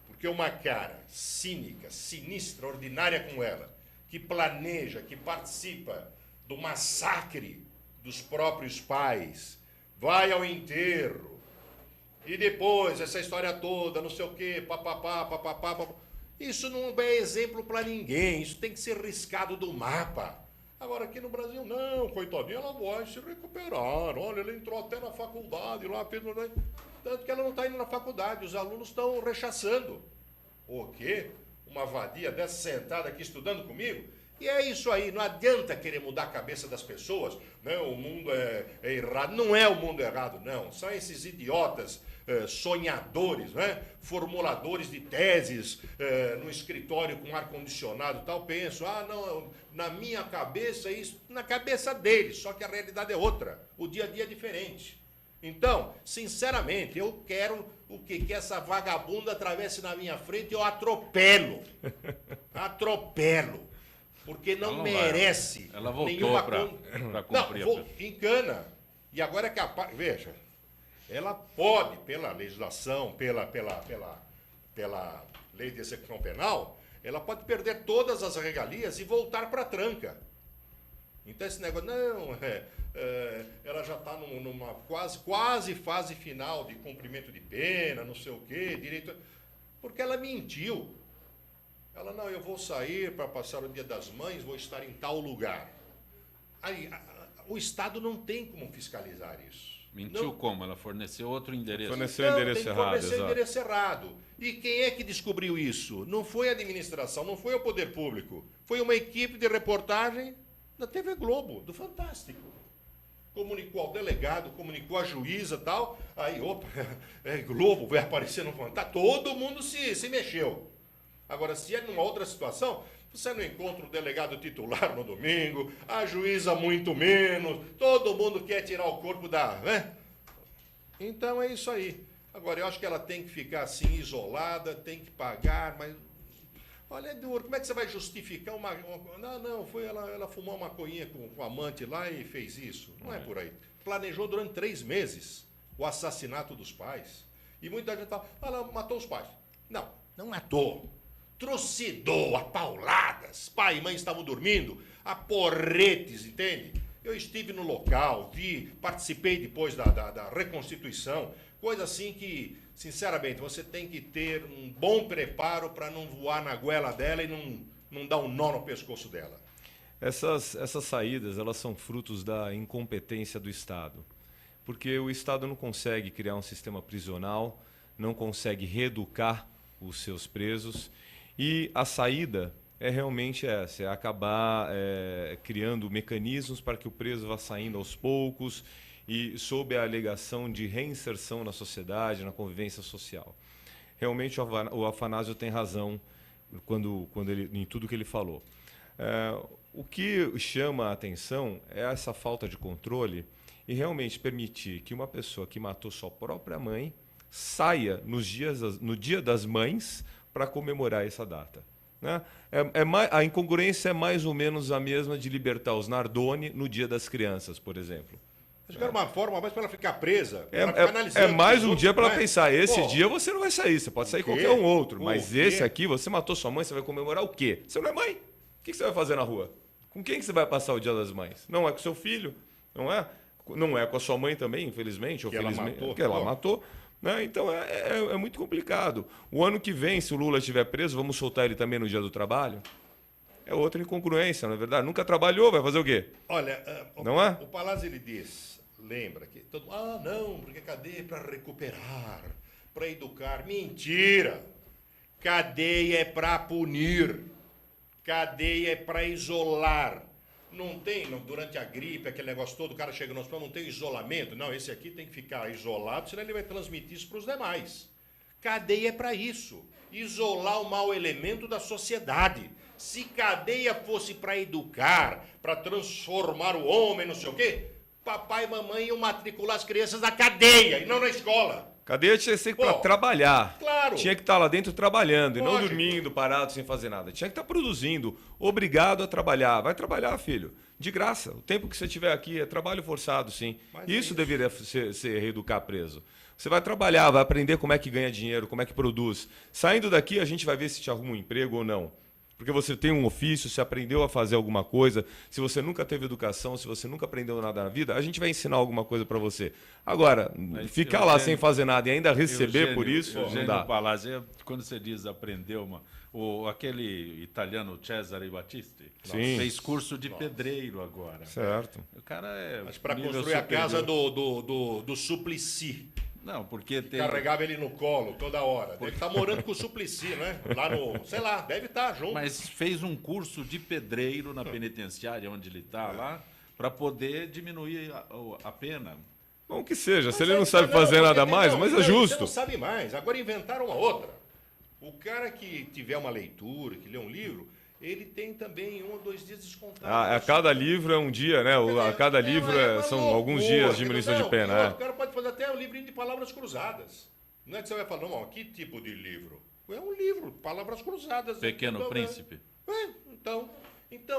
porque uma cara cínica, sinistra, ordinária como ela, que planeja, que participa do massacre dos próprios pais, vai ao enterro, e depois essa história toda, não sei o quê, papapá. Isso não é exemplo para ninguém, isso tem que ser riscado do mapa. Agora aqui no Brasil, não, coitadinha, ela vai se recuperar, olha, ela entrou até na faculdade lá, tanto que ela não está indo na faculdade, os alunos estão rechaçando. O quê? Uma vadia dessa sentada aqui estudando comigo? E é isso aí, não adianta querer mudar a cabeça das pessoas, né? O mundo é errado. Não é o mundo errado, não. São esses idiotas sonhadores, né? Formuladores de teses no escritório com ar-condicionado e tal, pensam, não, na minha cabeça é isso, na cabeça deles, só que a realidade é outra, o dia a dia é diferente. Então, sinceramente, eu quero que essa vagabunda atravesse na minha frente e eu atropelo. Atropelo. Porque não merece. Ela voltou para cumprir. Não, encana. E agora é capaz. Veja, ela pode, pela legislação, pela lei de execução penal, ela pode perder todas as regalias e voltar para a tranca. Então esse negócio, ela já está numa quase fase final de cumprimento de pena, não sei o quê, direito. Porque ela mentiu. Ela, não, eu vou sair para passar o Dia das Mães, vou estar em tal lugar. Aí, o Estado não tem como fiscalizar isso. Mentiu como? Ela forneceu outro endereço. Forneceu o endereço errado. Forneceu o endereço errado. E quem é que descobriu isso? Não foi a administração, não foi o poder público. Foi uma equipe de reportagem da TV Globo, do Fantástico. Comunicou ao delegado, comunicou à juíza e tal. Aí, opa, Globo vai aparecer no Fantástico. Todo mundo se mexeu. Agora, se é numa outra situação, você não encontra o delegado titular no domingo, a juíza muito menos, todo mundo quer tirar o corpo né? Então é isso aí. Agora, eu acho que ela tem que ficar assim, isolada, tem que pagar, mas... Olha, é duro, como é que você vai justificar uma... Não, foi ela fumou uma maconhinha com o amante lá e fez isso. Não é por aí. Planejou durante 3 meses o assassinato dos pais. E muita gente fala, ela matou os pais. Não matou. Trucidou a pauladas. Pai e mãe estavam dormindo, a porretes, entende? Eu estive no local, participei depois da reconstituição, coisa assim que, sinceramente, você tem que ter um bom preparo para não voar na goela dela e não dar um nó no pescoço dela. Essas saídas, elas são frutos da incompetência do Estado, porque o Estado não consegue criar um sistema prisional, não consegue reeducar os seus presos. E a saída é realmente essa, é acabar criando mecanismos para que o preso vá saindo aos poucos e sob a alegação de reinserção na sociedade, na convivência social. Realmente o Afanásio tem razão quando em tudo que ele falou. O que chama a atenção é essa falta de controle e realmente permitir que uma pessoa que matou sua própria mãe saia no Dia das Mães para comemorar essa data. Né? A incongruência é mais ou menos a mesma de libertar os Nardoni no Dia das Crianças, por exemplo. Acho que era uma forma mais para ela ficar presa. Ela ficar analisando É mais um outros, dia para ela né? pensar. Esse Pô, dia você não vai sair. Você pode sair o quê? qualquer um outro. O Mas quê? esse aqui, você matou sua mãe, você vai comemorar o quê? Você não é mãe. O que você vai fazer na rua? Com quem que você vai passar o Dia das Mães? Não é com seu filho, não é? Não é com a sua mãe também, infelizmente, ou Que ela felizmente. matou. Que ela matou. Né? Então é muito complicado. O ano que vem, se o Lula estiver preso, vamos soltar ele também no Dia do Trabalho? É outra incongruência, não é verdade? Nunca trabalhou, vai fazer o quê? Olha, Não é? O Palazzi, ele diz, lembra que não, porque cadeia é para recuperar, para educar. Mentira! Cadeia é para punir. Cadeia é para isolar. Não tem, durante a gripe, aquele negócio todo, o cara chega no hospital, não tem isolamento. Não, esse aqui tem que ficar isolado, senão ele vai transmitir isso para os demais. Cadeia é para isso. Isolar o mau elemento da sociedade. Se cadeia fosse para educar, para transformar o homem, não sei o quê, papai e mamãe iam matricular as crianças na cadeia e não na escola. Cadeia tinha que ser para trabalhar. Claro. Tinha que estar lá dentro trabalhando e não Lógico. dormindo, parado, sem fazer nada. Tinha que estar produzindo, obrigado a trabalhar. Vai trabalhar, filho. De graça. O tempo que você tiver aqui é trabalho forçado, sim. Mas Isso deveria ser reeducar preso. Você vai trabalhar, vai aprender como é que ganha dinheiro, como é que produz. Saindo daqui, a gente vai ver se te arruma um emprego ou não. Porque você tem um ofício, se aprendeu a fazer alguma coisa, se você nunca teve educação, se você nunca aprendeu nada na vida, a gente vai ensinar alguma coisa para você. Agora, ficar lá sem fazer nada e ainda receber por isso, não dá. Palazzi, quando você diz aprendeu, aquele italiano Cesare Battisti fez curso de pedreiro agora. Certo. O cara é. Mas para nível construir a superior. casa do Suplicy. Não, porque tem. Carregava ele no colo toda hora. Deve estar morando com o Suplicy, né? Lá no. Sei lá, deve estar junto. Mas fez um curso de pedreiro na penitenciária, onde ele está lá, para poder diminuir a pena. Bom que seja, se ele não sabe fazer nada mais, mas é Você justo. não sabe mais. Agora inventaram uma outra. O cara que tiver uma leitura, que lê um livro, ele tem também 1 ou 2 dias descontados. A cada livro é um dia, né? A cada livro são alguns dias de diminuição de pena. O cara pode fazer até um livrinho de palavras cruzadas. Não é que você vai falar, não, que tipo de livro? É um livro, palavras cruzadas. Pequeno Príncipe. Então,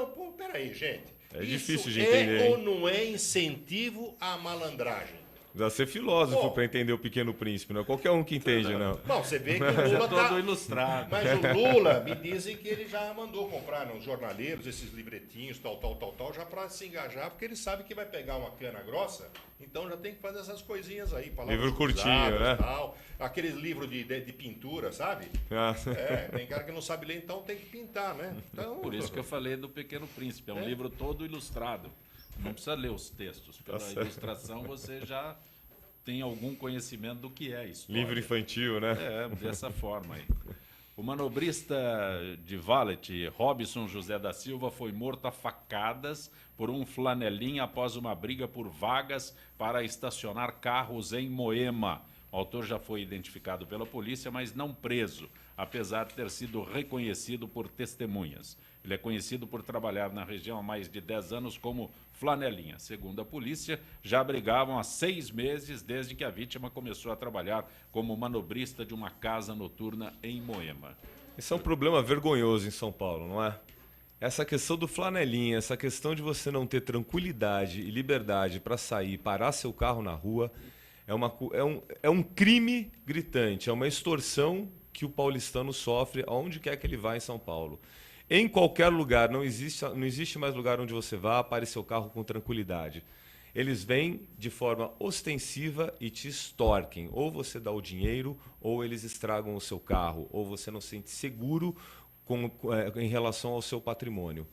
pô, peraí, gente. É difícil Isso de entender, é ou hein? não é incentivo à malandragem? Precisa ser filósofo para entender o Pequeno Príncipe, não é qualquer um que entende, não. Bom, você vê que o Lula todo ilustrado. Mas o Lula, me dizem que ele já mandou comprar nos jornaleiros esses livretinhos, tal, já para se engajar, porque ele sabe que vai pegar uma cana grossa, então já tem que fazer essas coisinhas aí. Livro curtinho, cruzadas, né? Tal, aqueles livros de pintura, sabe? Ah. Tem cara que não sabe ler, então tem que pintar, né? Então, Por isso que eu falei do Pequeno Príncipe. É um livro todo ilustrado. Não precisa ler os textos. Pela ilustração você já tem algum conhecimento do que é isso. Livro infantil, né? Dessa forma aí. O manobrista de Valet, Robson José da Silva, foi morto a facadas por um flanelinha após uma briga por vagas para estacionar carros em Moema. O autor já foi identificado pela polícia, mas não preso, apesar de ter sido reconhecido por testemunhas. Ele é conhecido por trabalhar na região há mais de 10 anos como flanelinha. Segundo a polícia, já brigavam há 6 meses desde que a vítima começou a trabalhar como manobrista de uma casa noturna em Moema. Esse é um problema vergonhoso em São Paulo, não é? Essa questão do flanelinha, essa questão de você não ter tranquilidade e liberdade para sair, parar seu carro na rua, é um crime gritante, é uma extorsão que o paulistano sofre aonde quer que ele vá em São Paulo. Em qualquer lugar, não existe mais lugar onde você vá, pare seu carro com tranquilidade. Eles vêm de forma ostensiva e te extorquem. Ou você dá o dinheiro, ou eles estragam o seu carro, ou você não se sente seguro em relação ao seu patrimônio.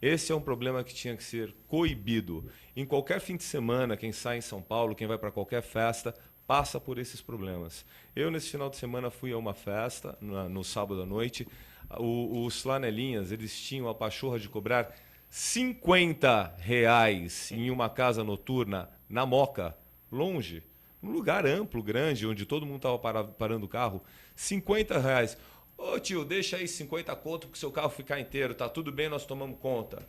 Esse é um problema que tinha que ser coibido. Em qualquer fim de semana, quem sai em São Paulo, quem vai para qualquer festa, passa por esses problemas. Eu, nesse final de semana, fui a uma festa, no sábado à noite. Os flanelinhas, eles tinham a pachorra de cobrar R$50 em uma casa noturna na Moca, longe, num lugar amplo, grande, onde todo mundo estava parando o carro. R$50. Ô tio, deixa aí 50 conto para o seu carro ficar inteiro, tá tudo bem, nós tomamos conta.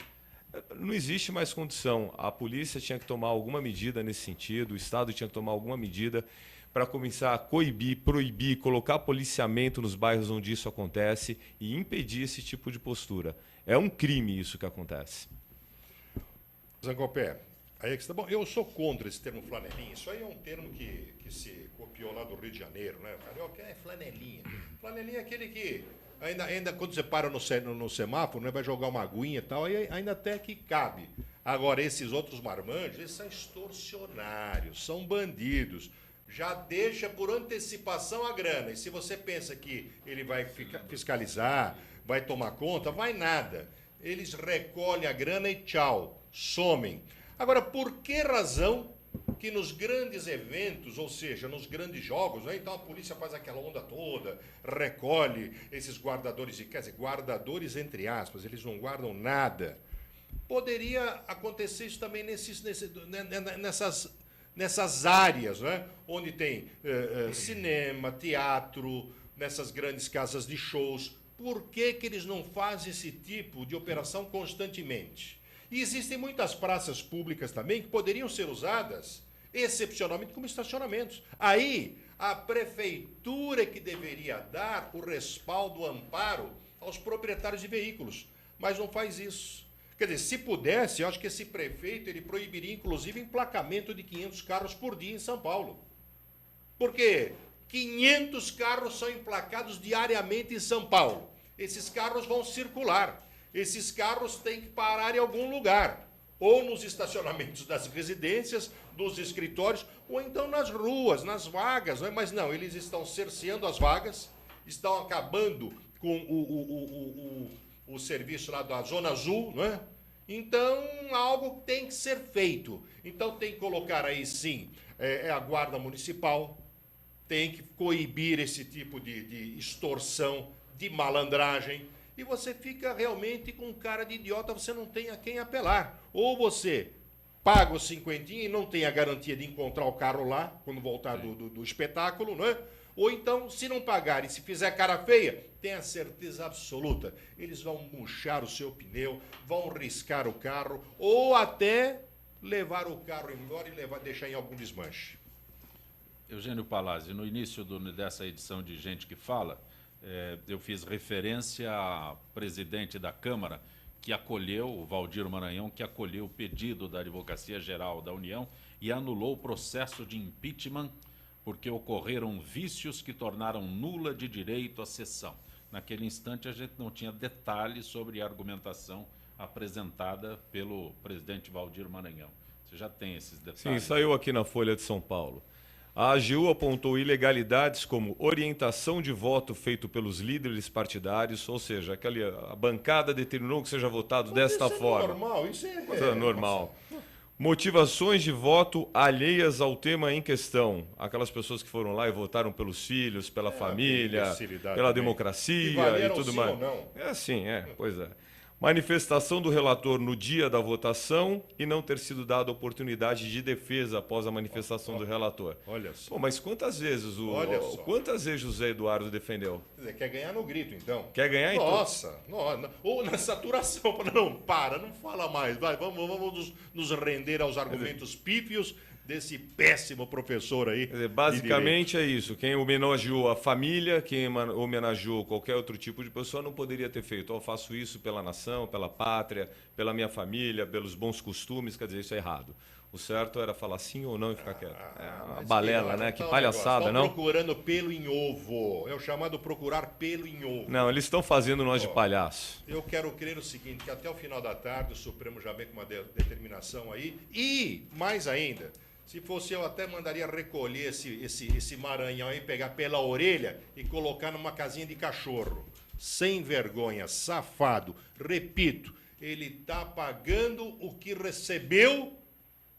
Não existe mais condição. A polícia tinha que tomar alguma medida nesse sentido, o Estado tinha que tomar alguma medida para começar a coibir, proibir, colocar policiamento nos bairros onde isso acontece e impedir esse tipo de postura. É um crime isso que acontece. Zancopé, Aí é que está bom. Eu sou contra esse termo flanelinha. Isso aí é um termo que se copiou lá do Rio de Janeiro, né? Carioca é flanelinha. Flanelinha é aquele que ainda quando você para no semáforo, né, vai jogar uma aguinha e tal, aí ainda até que cabe. Agora, esses outros marmanjos, eles são extorsionários, são bandidos. Já deixa por antecipação a grana. E se você pensa que ele vai fiscalizar, vai tomar conta, vai nada. Eles recolhem a grana e tchau, somem. Agora, por que razão que nos grandes eventos, ou seja, nos grandes jogos, né, então a polícia faz aquela onda toda, recolhe esses guardadores, quer dizer, guardadores entre aspas, eles não guardam nada. Poderia acontecer isso também nessas áreas, né, onde tem cinema, teatro, nessas grandes casas de shows. Por que eles não fazem esse tipo de operação constantemente? E existem muitas praças públicas também que poderiam ser usadas excepcionalmente como estacionamentos. Aí, a prefeitura que deveria dar o respaldo, o amparo aos proprietários de veículos, mas não faz isso. Quer dizer, se pudesse, eu acho que esse prefeito ele proibiria, inclusive, emplacamento de 500 carros por dia em São Paulo. Porque 500 carros são emplacados diariamente em São Paulo. Esses carros vão circular. Esses carros têm que parar em algum lugar, ou nos estacionamentos das residências, dos escritórios, ou então nas ruas, nas vagas. Não é? Mas não, eles estão cerceando as vagas, estão acabando com o serviço lá da Zona Azul, não é? Então, algo tem que ser feito. Então, tem que colocar aí, sim, a Guarda Municipal, tem que coibir esse tipo de extorsão, de malandragem, e você fica realmente com cara de idiota, você não tem a quem apelar. Ou você paga os 50 e não tem a garantia de encontrar o carro lá, quando voltar do espetáculo, não é? Ou então, se não pagar e se fizer cara feia, tenha certeza absoluta, eles vão murchar o seu pneu, vão riscar o carro, ou até levar o carro embora e deixar em algum desmanche. Eugênio Palazzi, no início dessa edição de Gente que Fala, eu fiz referência ao presidente da Câmara, que acolheu, o Valdir Maranhão, que acolheu o pedido da Advocacia Geral da União e anulou o processo de impeachment porque ocorreram vícios que tornaram nula de direito a sessão. Naquele instante, a gente não tinha detalhes sobre a argumentação apresentada pelo presidente Valdir Maranhão. Você já tem esses detalhes? Sim, saiu aqui na Folha de São Paulo. A AGU apontou ilegalidades como orientação de voto feito pelos líderes partidários, ou seja, a bancada determinou que seja votado desta forma. Normal, isso é normal. Motivações de voto alheias ao tema em questão. Aquelas pessoas que foram lá e votaram pelos filhos, pela família, pela democracia e tudo mais. É assim, pois é. Manifestação do relator no dia da votação e não ter sido dada oportunidade de defesa após a manifestação do relator. Olha só. Pô, mas quantas vezes quantas vezes José Eduardo defendeu? Quer dizer, quer ganhar no grito, então. Quer ganhar em Nossa, ou na saturação. Não fala mais. Vai, vamos nos render aos argumentos pífios desse péssimo professor aí. Quer dizer, basicamente é isso. Quem homenageou a família, quem homenageou qualquer outro tipo de pessoa não poderia ter feito. Eu faço isso pela nação, pela pátria, pela minha família, pelos bons costumes. Quer dizer, isso é errado. O certo era falar sim ou não e ficar quieto. É uma balela, né? Que palhaçada, não? Estão procurando pelo em ovo. É o chamado procurar pelo em ovo. Não, eles estão fazendo nós de palhaço. Eu quero crer o seguinte, que até o final da tarde o Supremo já vem com uma determinação aí. E, mais ainda, se fosse eu, até mandaria recolher esse Maranhão aí, pegar pela orelha e colocar numa casinha de cachorro. Sem vergonha, safado. Repito, ele está pagando o que recebeu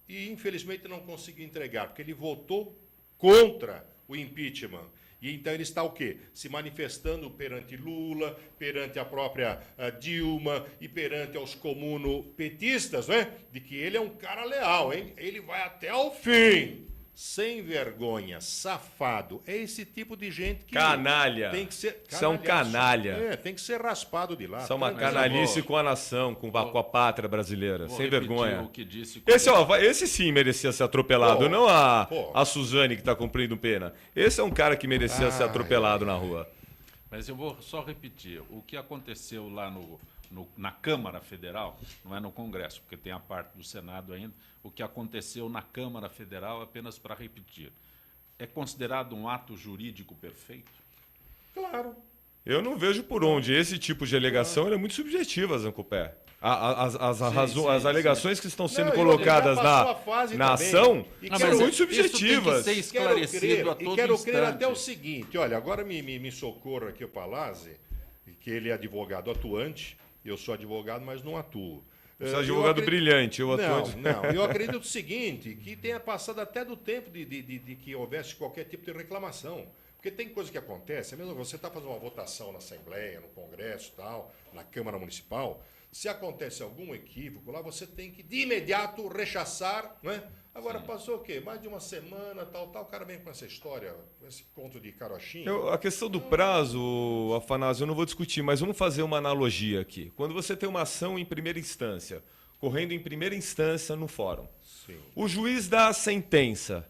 e, infelizmente, não conseguiu entregar, porque ele votou contra o impeachment. E então ele está o quê? Se manifestando perante Lula, perante a própria Dilma e perante aos comunopetistas, né? De que ele é um cara leal, hein? Ele vai até o fim. Sem vergonha, safado. É esse tipo de gente que... Canalha. Tem que ser... São canalha. Tem que ser raspado de lá. São uma canalice com a nação, com a pátria brasileira. Sem vergonha. O que disse esse sim merecia ser atropelado, não a Suzane que está cumprindo pena. Esse é um cara que merecia ser atropelado na rua. Mas eu vou só repetir. O que aconteceu lá na Câmara Federal, não é no Congresso, porque tem a parte do Senado ainda, o que aconteceu na Câmara Federal, apenas para repetir, é considerado um ato jurídico perfeito? Claro. Eu não vejo por onde. Esse tipo de alegação ela é muito subjetiva, Zancupé. As alegações que estão sendo colocadas na ação são muito subjetivas. Isso tem que ser esclarecido a todo instante. E quero crer até o seguinte, olha, agora me socorra aqui o Palazzi, que ele é advogado atuante, eu sou advogado, mas não atuo. Você é advogado brilhante, eu atuante. Não, eu acredito o seguinte, que tenha passado até do tempo de que houvesse qualquer tipo de reclamação. Porque tem coisa que acontece, mesmo você está fazendo uma votação na Assembleia, no Congresso, tal, na Câmara Municipal, se acontece algum equívoco lá, você tem que de imediato rechaçar, não é? Agora, passou o quê? Mais de uma semana, tal, o cara vem com essa história, com esse conto de carochinha. A questão do prazo, Afanásio, eu não vou discutir, mas vamos fazer uma analogia aqui. Quando você tem uma ação em primeira instância, correndo em primeira instância no fórum, Sim. O juiz dá a sentença.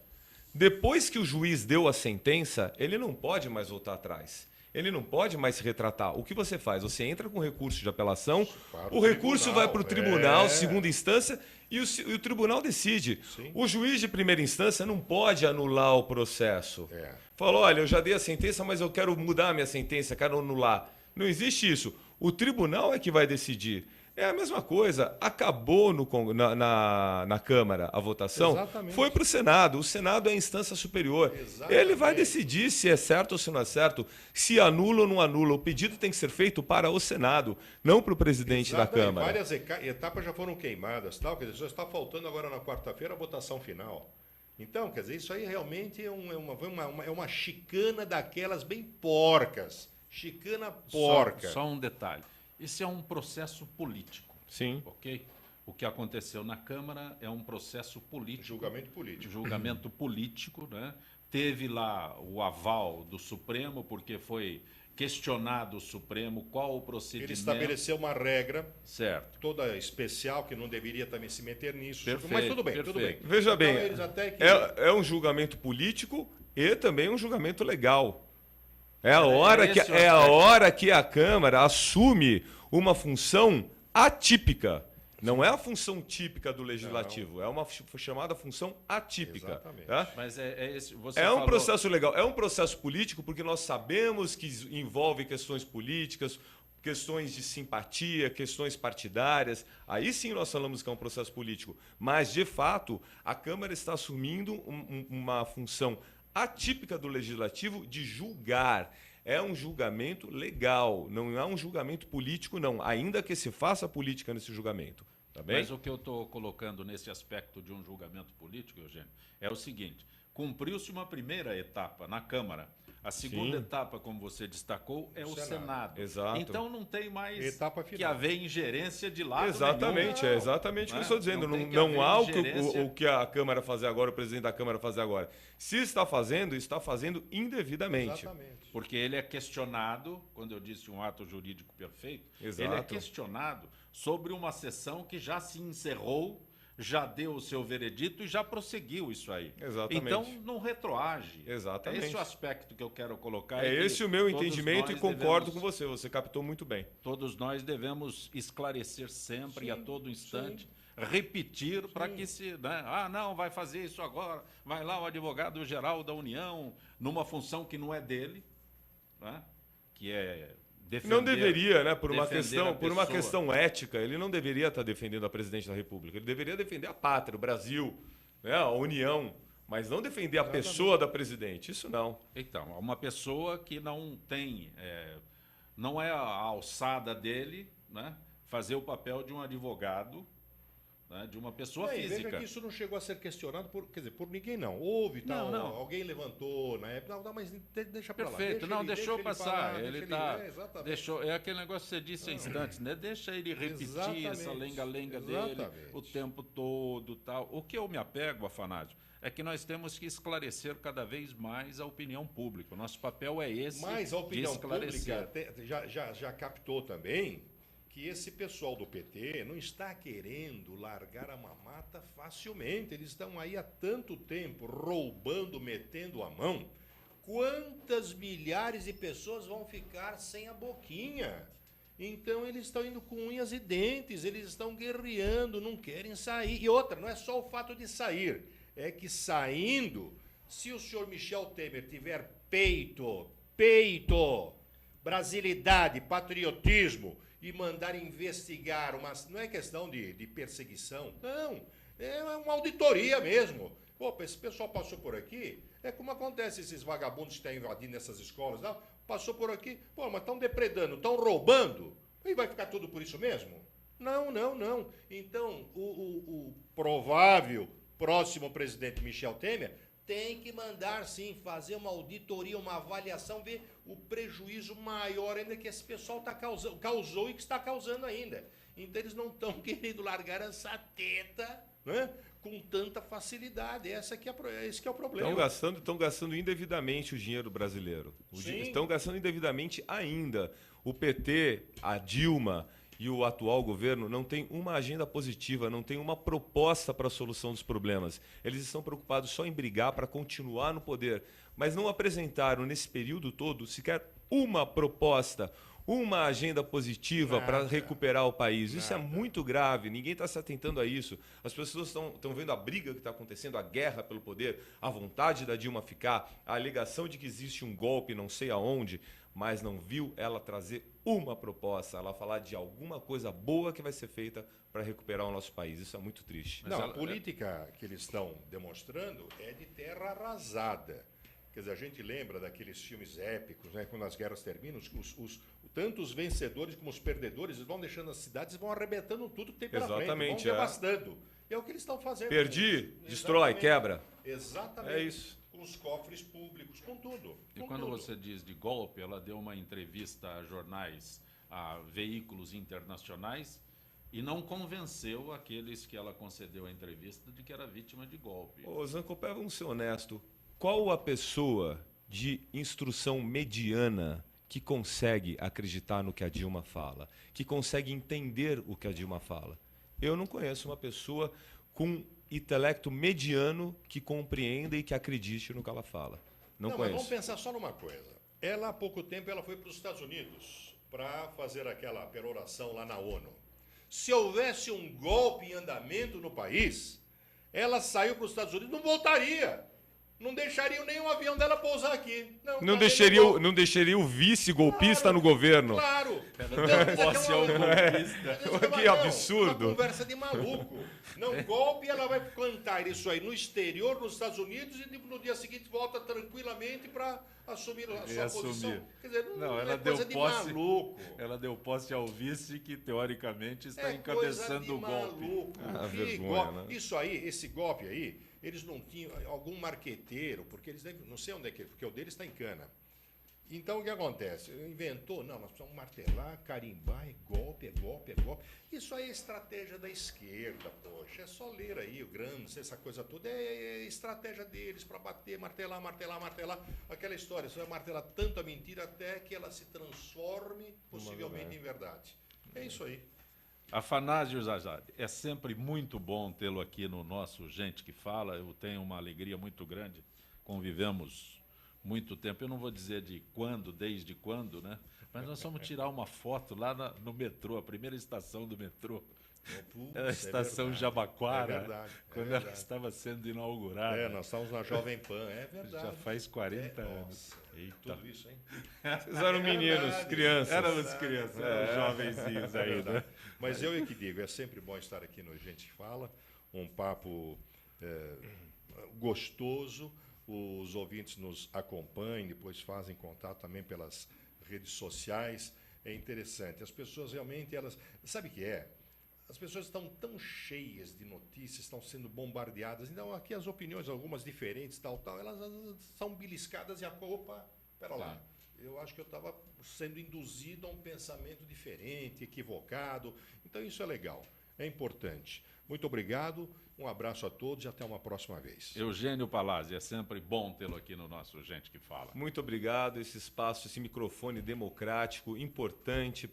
Depois que o juiz deu a sentença, ele não pode mais voltar atrás. Ele não pode mais se retratar. O que você faz? Você entra com recurso de apelação, o recurso vai para o tribunal, segunda instância, e o tribunal decide. Sim. O juiz de primeira instância não pode anular o processo. É. Falou, olha, eu já dei a sentença, mas eu quero mudar a minha sentença, quero anular. Não existe isso. O tribunal é que vai decidir. É a mesma coisa. Acabou na Câmara a votação, Exatamente. foi para o Senado. O Senado é a instância superior. Exatamente. Ele vai decidir se é certo ou se não é certo, se anula ou não anula. O pedido tem que ser feito para o Senado, não para o presidente da Câmara. Várias etapas já foram queimadas, tal, quer dizer, só está faltando agora na quarta-feira a votação final. Então, quer dizer, isso aí realmente é uma chicana daquelas bem porcas. Chicana porca. Só um detalhe. Isso é um processo político. Sim. Ok? O que aconteceu na Câmara é um processo político. Julgamento político. Julgamento político, né? Teve lá o aval do Supremo, porque foi questionado o Supremo qual o procedimento. Ele estabeleceu uma regra certo. toda especial, que não deveria também se meter nisso. Perfeito, mas tudo bem, perfeito. tudo bem. Veja bem, Então, eles até que... é um julgamento político e também um julgamento legal. É a hora que a Câmara assume uma função atípica. Não é a função típica do Legislativo, é uma chamada função atípica. Exatamente. Tá? Mas Um processo legal, é um processo político porque nós sabemos que envolve questões políticas, questões de simpatia, questões partidárias. Aí sim nós falamos que é um processo político. Mas, de fato, a Câmara está assumindo uma função atípica do Legislativo de julgar. É um julgamento legal, não é um julgamento político, não. Ainda que se faça política nesse julgamento. Tá bem? Mas o que eu estou colocando nesse aspecto de um julgamento político, Eugênio, é o seguinte: cumpriu-se uma primeira etapa na Câmara. A segunda etapa, como você destacou, é o Senado. Exato. Então não tem mais Etapa que final. haver ingerência de lado Exatamente, nenhum. é exatamente o que eu estou dizendo. Não tem que Não há haver o que a Câmara fazer agora, o presidente da Câmara fazer agora. Se está fazendo indevidamente. Exatamente. Porque ele é questionado, quando eu disse um ato jurídico perfeito, Exato. ele é questionado sobre uma sessão que já se encerrou, já deu o seu veredito e já prosseguiu isso aí. Exatamente. Então não retroage. Exatamente. É esse o aspecto que eu quero colocar. É esse o meu entendimento e concordo devemos, com você. Você captou muito bem. Todos nós devemos esclarecer sempre e a todo instante, repetir para que se... Né, não, vai fazer isso agora, vai lá o advogado-geral da União, numa função que não é dele, né, que é... Não deveria, né? Por uma defender questão ética, ele não deveria estar defendendo a presidente da República. Ele deveria defender a pátria, o Brasil, né? A União, mas não defender a pessoa da presidente. Isso não. Então, uma pessoa que não tem, não é a alçada dele, né? Fazer o papel de um advogado, né? De uma pessoa física. Veja que isso não chegou a ser questionado por ninguém, não. Houve, tal, Não. alguém levantou na época, não, mas deixa pra lá. Perfeito, deixou passar. Exatamente. Deixou, é aquele negócio que você disse instantes, né? Deixa ele repetir essa lenga-lenga dele o tempo todo, tal. O que eu me apego, Afanásio, é que nós temos que esclarecer cada vez mais a opinião pública. O nosso papel é esse, mas a opinião de esclarecer. pública já captou também que esse pessoal do PT não está querendo largar a mamata facilmente. Eles estão aí há tanto tempo roubando, metendo a mão. Quantas milhares de pessoas vão ficar sem a boquinha? Então eles estão indo com unhas e dentes, eles estão guerreando, não querem sair. E outra, não é só o fato de sair, é que saindo, se o senhor Michel Temer tiver peito, brasilidade, patriotismo e mandar investigar, não é questão de perseguição, não, é uma auditoria mesmo. Opa, esse pessoal passou por aqui, é como acontece esses vagabundos que estão invadindo essas escolas, não? Passou por aqui, pô, mas estão depredando, estão roubando, e vai ficar tudo por isso mesmo? Não. Então, o provável próximo presidente Michel Temer tem que mandar, sim, fazer uma auditoria, uma avaliação, ver o prejuízo maior ainda que esse pessoal causou e que está causando ainda. Então, eles não estão querendo largar essa teta, né, com tanta facilidade. Esse que é o problema. Estão gastando indevidamente o dinheiro brasileiro. Estão gastando indevidamente ainda. O PT, a Dilma e o atual governo não tem uma agenda positiva, não tem uma proposta para a solução dos problemas. Eles estão preocupados só em brigar para continuar no poder, mas não apresentaram nesse período todo sequer uma proposta, uma agenda positiva para recuperar o país. Isso é muito grave, ninguém está se atentando a isso. As pessoas estão vendo a briga que está acontecendo, a guerra pelo poder, a vontade da Dilma ficar, a alegação de que existe um golpe não sei aonde, mas não viu ela trazer uma proposta, ela falar de alguma coisa boa que vai ser feita para recuperar o nosso país. Isso é muito triste. Não, a política que eles estão demonstrando é de terra arrasada. Quer dizer, a gente lembra daqueles filmes épicos, né, quando as guerras terminam, tanto os vencedores como os perdedores, eles vão deixando as cidades e vão arrebentando tudo que tem pela frente, vão devastando. E é o que eles estão fazendo. Destrói, quebra. Exatamente. É isso. Com os cofres públicos, com tudo. E quando você diz de golpe, ela deu uma entrevista a jornais, a veículos internacionais, e não convenceu aqueles que ela concedeu a entrevista de que era vítima de golpe. Ô, Zancopé, vamos ser honesto. Qual a pessoa de instrução mediana que consegue acreditar no que a Dilma fala, que consegue entender o que a Dilma fala? Eu não conheço uma pessoa com intelecto mediano que compreenda e que acredite no que ela fala. Não conheço. Mas vamos pensar só numa coisa. Ela, há pouco tempo, ela foi para os Estados Unidos para fazer aquela peroração lá na ONU. Se houvesse um golpe em andamento no país, ela saiu para os Estados Unidos e não voltaria. Não deixariam nenhum avião dela pousar aqui. Não deixaria o vice-golpista no governo. Claro. Que absurdo. Uma conversa de maluco. Não, golpe, ela vai plantar isso aí no exterior, nos Estados Unidos, e no dia seguinte volta tranquilamente para assumir a sua posição. Quer dizer, ela deu coisa de maluco. Ela deu posse ao vice que, teoricamente, está encabeçando o golpe. Vergonha, né? Isso aí, esse golpe aí, eles não tinham algum marqueteiro, porque eles devem, não sei onde é que, porque o deles está em cana. Então, o que acontece? Inventou, não, nós precisamos martelar, carimbar, é golpe. Isso aí é estratégia da esquerda, poxa. É só ler aí o Gramsci, essa coisa toda. É estratégia deles para bater, martelar. Aquela história, você vai martelar tanto a mentira até que ela se transforme, possivelmente, em verdade. É isso aí. Afanásio Zazad, é sempre muito bom tê-lo aqui no nosso Gente que Fala. Eu tenho uma alegria muito grande. Convivemos muito tempo. Eu não vou dizer desde quando, né? Mas nós vamos tirar uma foto lá no metrô, a primeira estação do metrô. A estação Jabaquara, quando ela estava sendo inaugurada. Nós estávamos na Jovem Pan, é verdade. Já faz 40 anos. Eita. Tudo isso, hein? Vocês eram meninos, crianças. Éramos crianças, jovenzinhos aí, né? Mas eu é que digo, é sempre bom estar aqui no Gente que Fala, um papo gostoso, os ouvintes nos acompanham, depois fazem contato também pelas redes sociais, é interessante. As pessoas realmente, sabe o que é? As pessoas estão tão cheias de notícias, estão sendo bombardeadas. Então, aqui as opiniões, algumas diferentes, elas são beliscadas e opa, pera lá. Eu acho que eu estava sendo induzido a um pensamento diferente, equivocado. Então, isso é legal, é importante. Muito obrigado, um abraço a todos e até uma próxima vez. Eugênio Palazzi, é sempre bom tê-lo aqui no nosso Gente que Fala. Muito obrigado, esse espaço, esse microfone democrático, importante,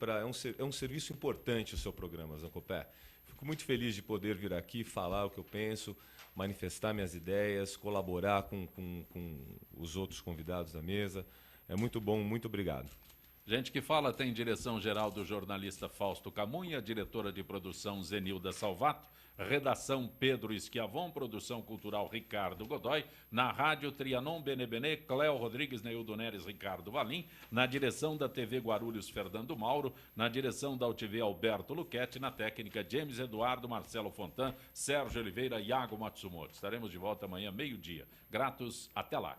é um serviço importante o seu programa, Zancopé. Fico muito feliz de poder vir aqui, falar o que eu penso, manifestar minhas ideias, colaborar com os outros convidados da mesa. É muito bom, muito obrigado. Gente que Fala tem direção-geral do jornalista Fausto Camunha, diretora de produção Zenilda Salvato, redação Pedro Schiavon, produção cultural Ricardo Godoy, na rádio Trianon Benebene, Cléo Rodrigues, Neildo Neres, Ricardo Valim, na direção da TV Guarulhos, Fernando Mauro, na direção da UTV Alberto Luquete, na técnica James Eduardo, Marcelo Fontan, Sérgio Oliveira e Iago Matsumoto. Estaremos de volta amanhã, meio-dia. Gratos, até lá.